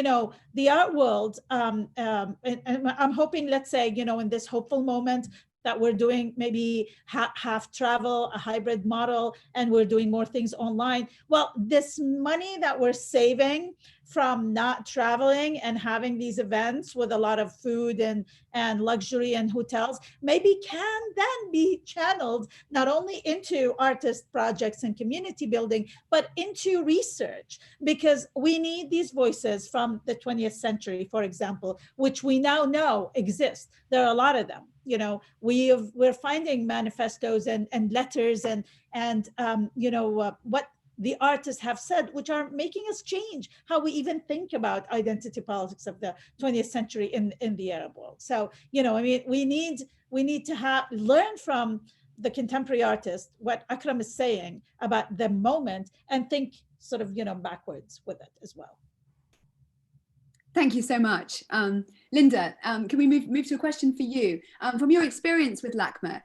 the art world, and I'm hoping, let's say, in this hopeful moment that we're doing maybe half travel, a hybrid model, and we're doing more things online. Well, this money that we're saving from not traveling and having these events with a lot of food and luxury and hotels, maybe can then be channeled not only into artist projects and community building, but into research, because we need these voices from the 20th century, for example, which we now know exist. There are a lot of them. We're finding manifestos and letters and what the artists have said, which are making us change how we even think about identity politics of the 20th century in the Arab world. So, we need to learn from the contemporary artist what Akram is saying about the moment, and think sort of, backwards with it as well. Thank you so much. Linda, can we move to a question for you? From your experience with LACMA,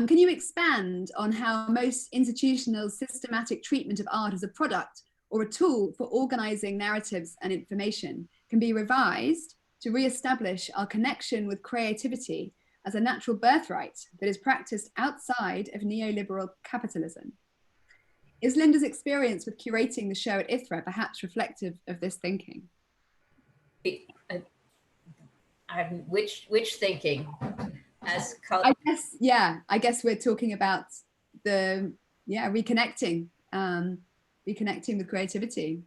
can you expand on how most institutional systematic treatment of art as a product or a tool for organizing narratives and information can be revised to re-establish our connection with creativity as a natural birthright that is practiced outside of neoliberal capitalism? Is Linda's experience with curating the show at ITHRA perhaps reflective of this thinking? Which thinking? I guess we're talking about the reconnecting with creativity.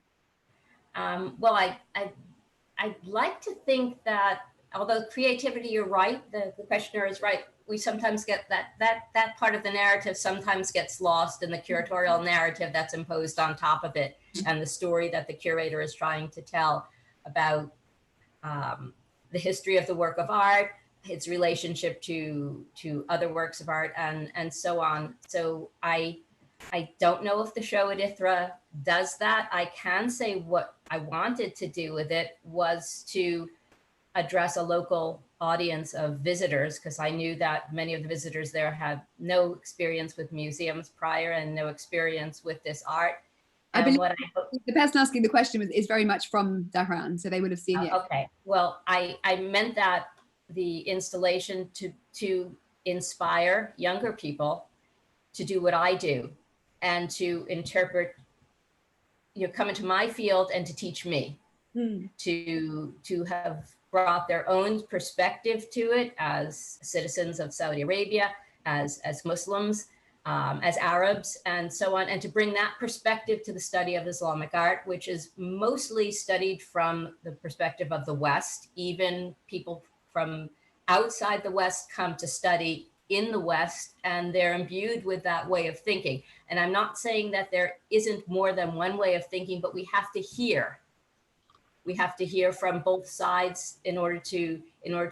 Well, I'd like to think that, although creativity, you're right, the questioner is right, we sometimes get that part of the narrative sometimes gets lost in the curatorial narrative that's imposed on top of it, and the story that the curator is trying to tell about the history of the work of art, its relationship to other works of art, and so on. So I don't know if the show at ITHRA does that. I can say what I wanted to do with it was to address a local audience of visitors, because I knew that many of the visitors there had no experience with museums prior and no experience with this art. I believe the person asking the question is very much from Dhahran, so they would have seen it. Okay, well, I meant that the installation to inspire younger people to do what I do and to interpret, come into my field and to teach me, to have brought their own perspective to it as citizens of Saudi Arabia, as Muslims, as Arabs, and so on, and to bring that perspective to the study of Islamic art, which is mostly studied from the perspective of the West. Even people from outside the West come to study in the West, and they're imbued with that way of thinking. And I'm not saying that there isn't more than one way of thinking, but we have to hear. We have to hear from both sides in order to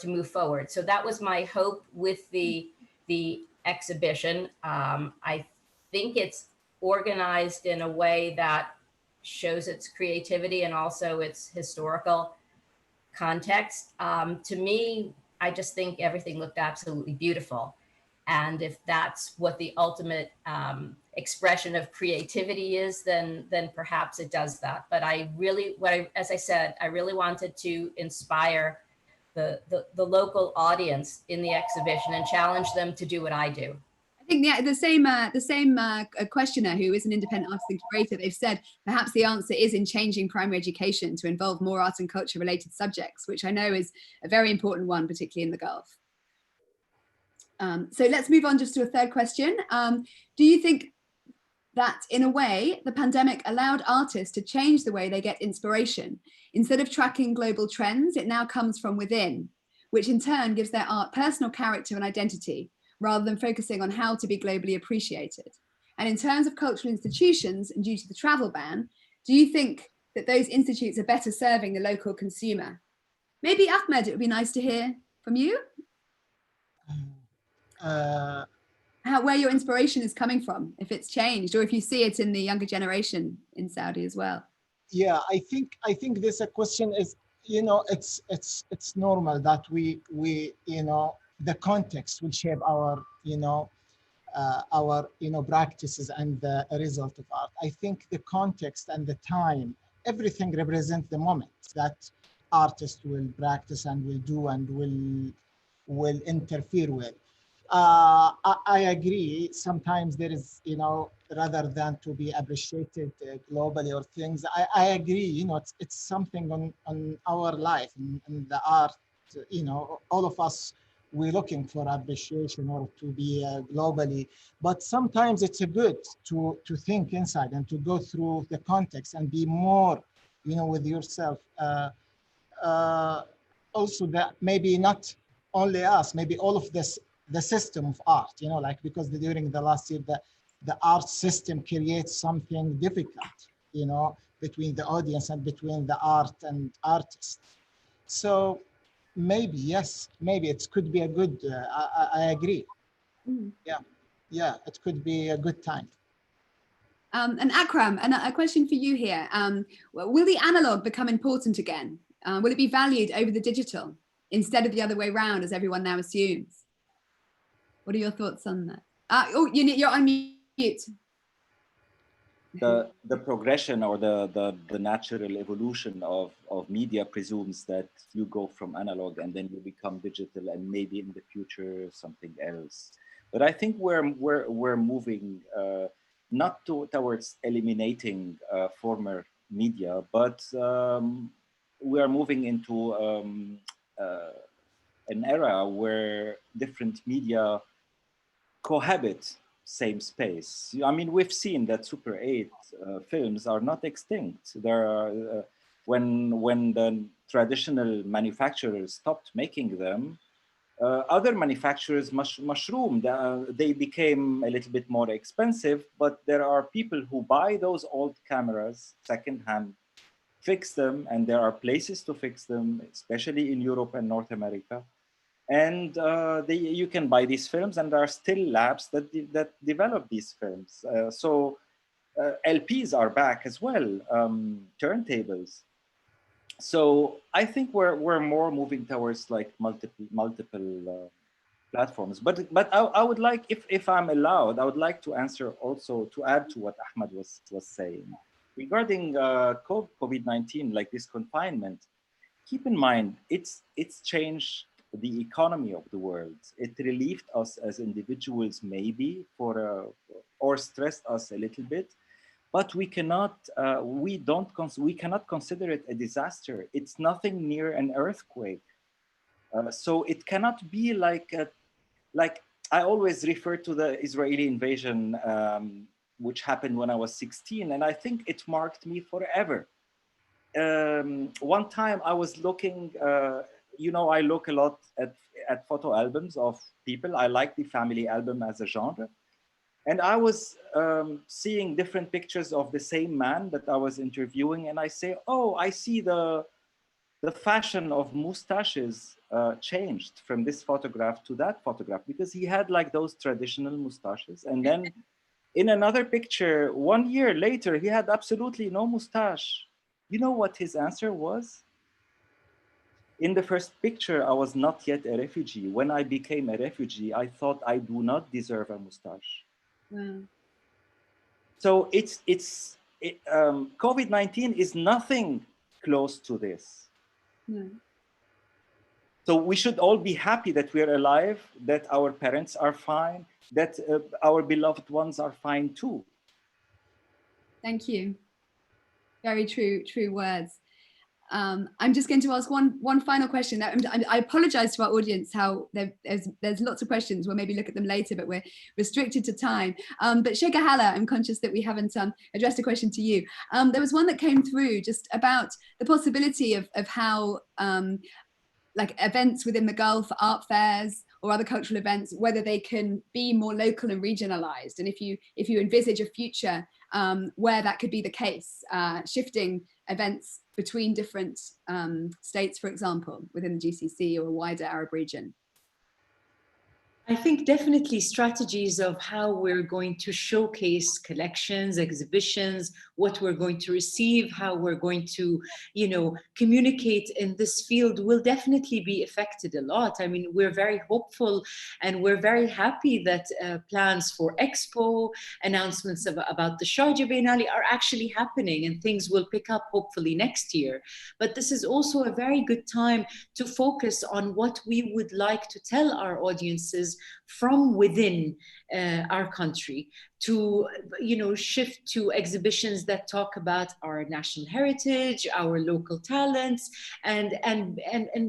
move forward. So that was my hope with the exhibition. I think it's organized in a way that shows its creativity and also its historical context. To me, I just think everything looked absolutely beautiful. And if that's what the ultimate expression of creativity is, then perhaps it does that. But as I said, I really wanted to inspire the local audience in the exhibition and challenge them to do what I do. I think the same questioner, who is an independent artist and curator, they've said perhaps the answer is in changing primary education to involve more art and culture related subjects, which I know is a very important one, particularly in the Gulf. So let's move on just to a third question. Do you think that in a way the pandemic allowed artists to change the way they get inspiration? Instead of tracking global trends, it now comes from within, which in turn gives their art personal character and identity, rather than focusing on how to be globally appreciated. And in terms of cultural institutions, and due to the travel ban, do you think that those institutes are better serving the local consumer? Maybe Ahmed, it would be nice to hear from you. Where your inspiration is coming from, if it's changed, or if you see it in the younger generation in Saudi as well. Yeah, I think this question is, it's normal that we the context will shape our our practices and the result of art. I think the context and the time, everything represents the moment that artists will practice and will do and will interfere with. I agree. Sometimes there is, rather than to be appreciated globally or things, I agree, it's something on our life and the art, all of us, we're looking for appreciation or to be globally, but sometimes it's good to think inside and to go through the context and be more, with yourself. Also that maybe not only us, maybe all of this, the system of art, like because during the last year, the art system creates something difficult, between the audience and between the art and artists. So maybe, yes, maybe it could be a good, I agree. Yeah, it could be a good time. And Akram, a question for you here. Will the analog become important again? Will it be valued over the digital instead of the other way around, as everyone now assumes? What are your thoughts on that? You're on mute. The progression or the natural evolution of media presumes that you go from analog and then you become digital and maybe in the future something else. But I think we're moving not towards eliminating former media, but we are moving into an era where different media cohabit same space. I mean, we've seen that Super 8 films are not extinct. There are, when the traditional manufacturers stopped making them, other manufacturers mushroomed. They became a little bit more expensive, but there are people who buy those old cameras secondhand, fix them, and there are places to fix them, especially in Europe and North America. And you can buy these films, and there are still labs that develop these films. So LPs are back as well, turntables. So I think we're more moving towards like multiple platforms. But I would like, if I'm allowed, I would like to answer also, to add to what Ahmed was saying regarding COVID-19, like this confinement. Keep in mind, it's changed the economy of the world. It relieved us as individuals, maybe, or stressed us a little bit, but we cannot consider it a disaster. It's nothing near an earthquake. So it cannot be like I always refer to the Israeli invasion, which happened when I was 16, and I think it marked me forever. One time I was looking, I look a lot at photo albums of people. I like the family album as a genre. And I was seeing different pictures of the same man that I was interviewing. And I say, oh, I see the fashion of mustaches changed from this photograph to that photograph, because he had like those traditional mustaches. And then in another picture, 1 year later, he had absolutely no mustache. You know what his answer was? In the first picture, I was not yet a refugee. When I became a refugee, I thought I do not deserve a mustache. Wow. So COVID-19 is nothing close to this. No. So we should all be happy that we are alive, that our parents are fine, that our beloved ones are fine too. Thank you. Very true words. I'm just going to ask one final question. I apologize to our audience how there's lots of questions. We'll maybe look at them later, but we're restricted to time. But Sheikha Hala, I'm conscious that we haven't addressed a question to you. There was one that came through just about the possibility of how like events within the Gulf, art fairs or other cultural events, whether they can be more local and regionalized. And if you envisage a future where that could be the case, shifting events between different states, for example, within the GCC or a wider Arab region. I think definitely strategies of how we're going to showcase collections, exhibitions, what we're going to receive, how we're going to, communicate in this field will definitely be affected a lot. I mean, we're very hopeful and we're very happy that plans for Expo, announcements about the Sharjah Biennale are actually happening, and things will pick up hopefully next year. But this is also a very good time to focus on what we would like to tell our audiences from within our country, to shift to exhibitions that talk about our national heritage, our local talents, and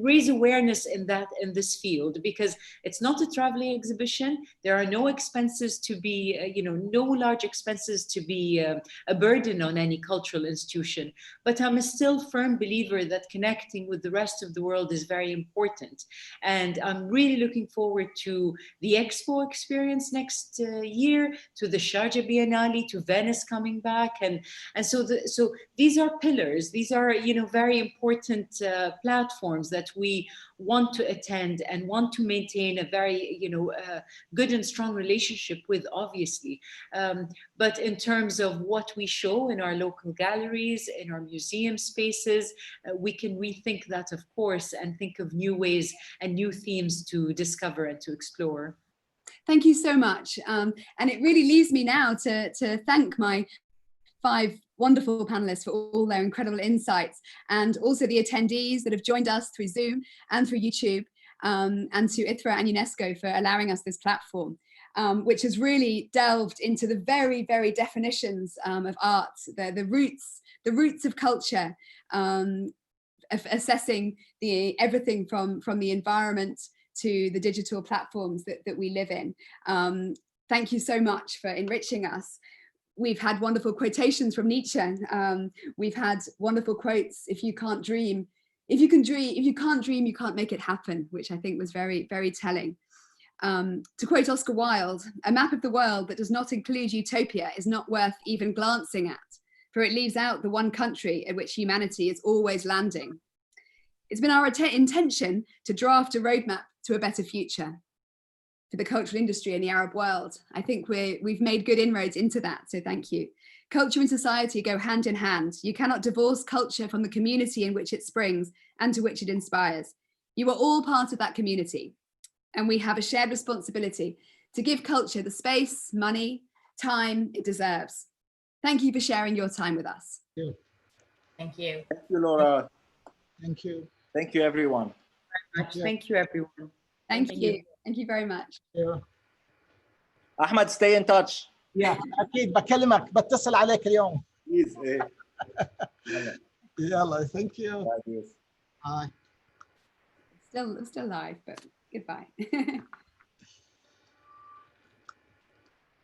raise awareness in this field, because it's not a traveling exhibition. There are no expenses to be no large expenses to be a burden on any cultural institution. But I'm a still firm believer that connecting with the rest of the world is very important, and I'm really looking forward to the Expo experience next year, to the Sharjah Biennale, to Venice coming back, and so these are pillars. These are very important platforms that we want to attend and want to maintain a very good and strong relationship with, obviously. But in terms of what we show in our local galleries, in our museum spaces, we can rethink that, of course, and think of new ways and new themes to discover and to explore. Thank you so much. And it really leaves me now to thank my 5 wonderful panelists for all their incredible insights, and also the attendees that have joined us through Zoom and through YouTube, and to ITHRA and UNESCO for allowing us this platform, which has really delved into the very, very definitions of art, the roots of culture, assessing everything from the environment to the digital platforms that we live in. Thank you so much for enriching us. We've had wonderful quotations from Nietzsche. We've had wonderful quotes: if you can't dream, if you can't dream, you can't make it happen, which I think was very, very telling. To quote Oscar Wilde, a map of the world that does not include utopia is not worth even glancing at, for it leaves out the one country at which humanity is always landing. It's been our intention to draft a roadmap to a better future for the cultural industry in the Arab world. I think we've made good inroads into that, so thank you. Culture and society go hand in hand. You cannot divorce culture from the community in which it springs and to which it inspires. You are all part of that community, and we have a shared responsibility to give culture the space, money, time it deserves. Thank you for sharing your time with us. Thank you. Thank you, Laura. Thank you. Thank you, everyone. Thank you, everyone. Thank you. Thank you very much. Ahmed, stay in touch. Yeah, أكيد بكلمك بتصل عليك اليوم. Please. يلا, thank you. Bye. Still live, but goodbye.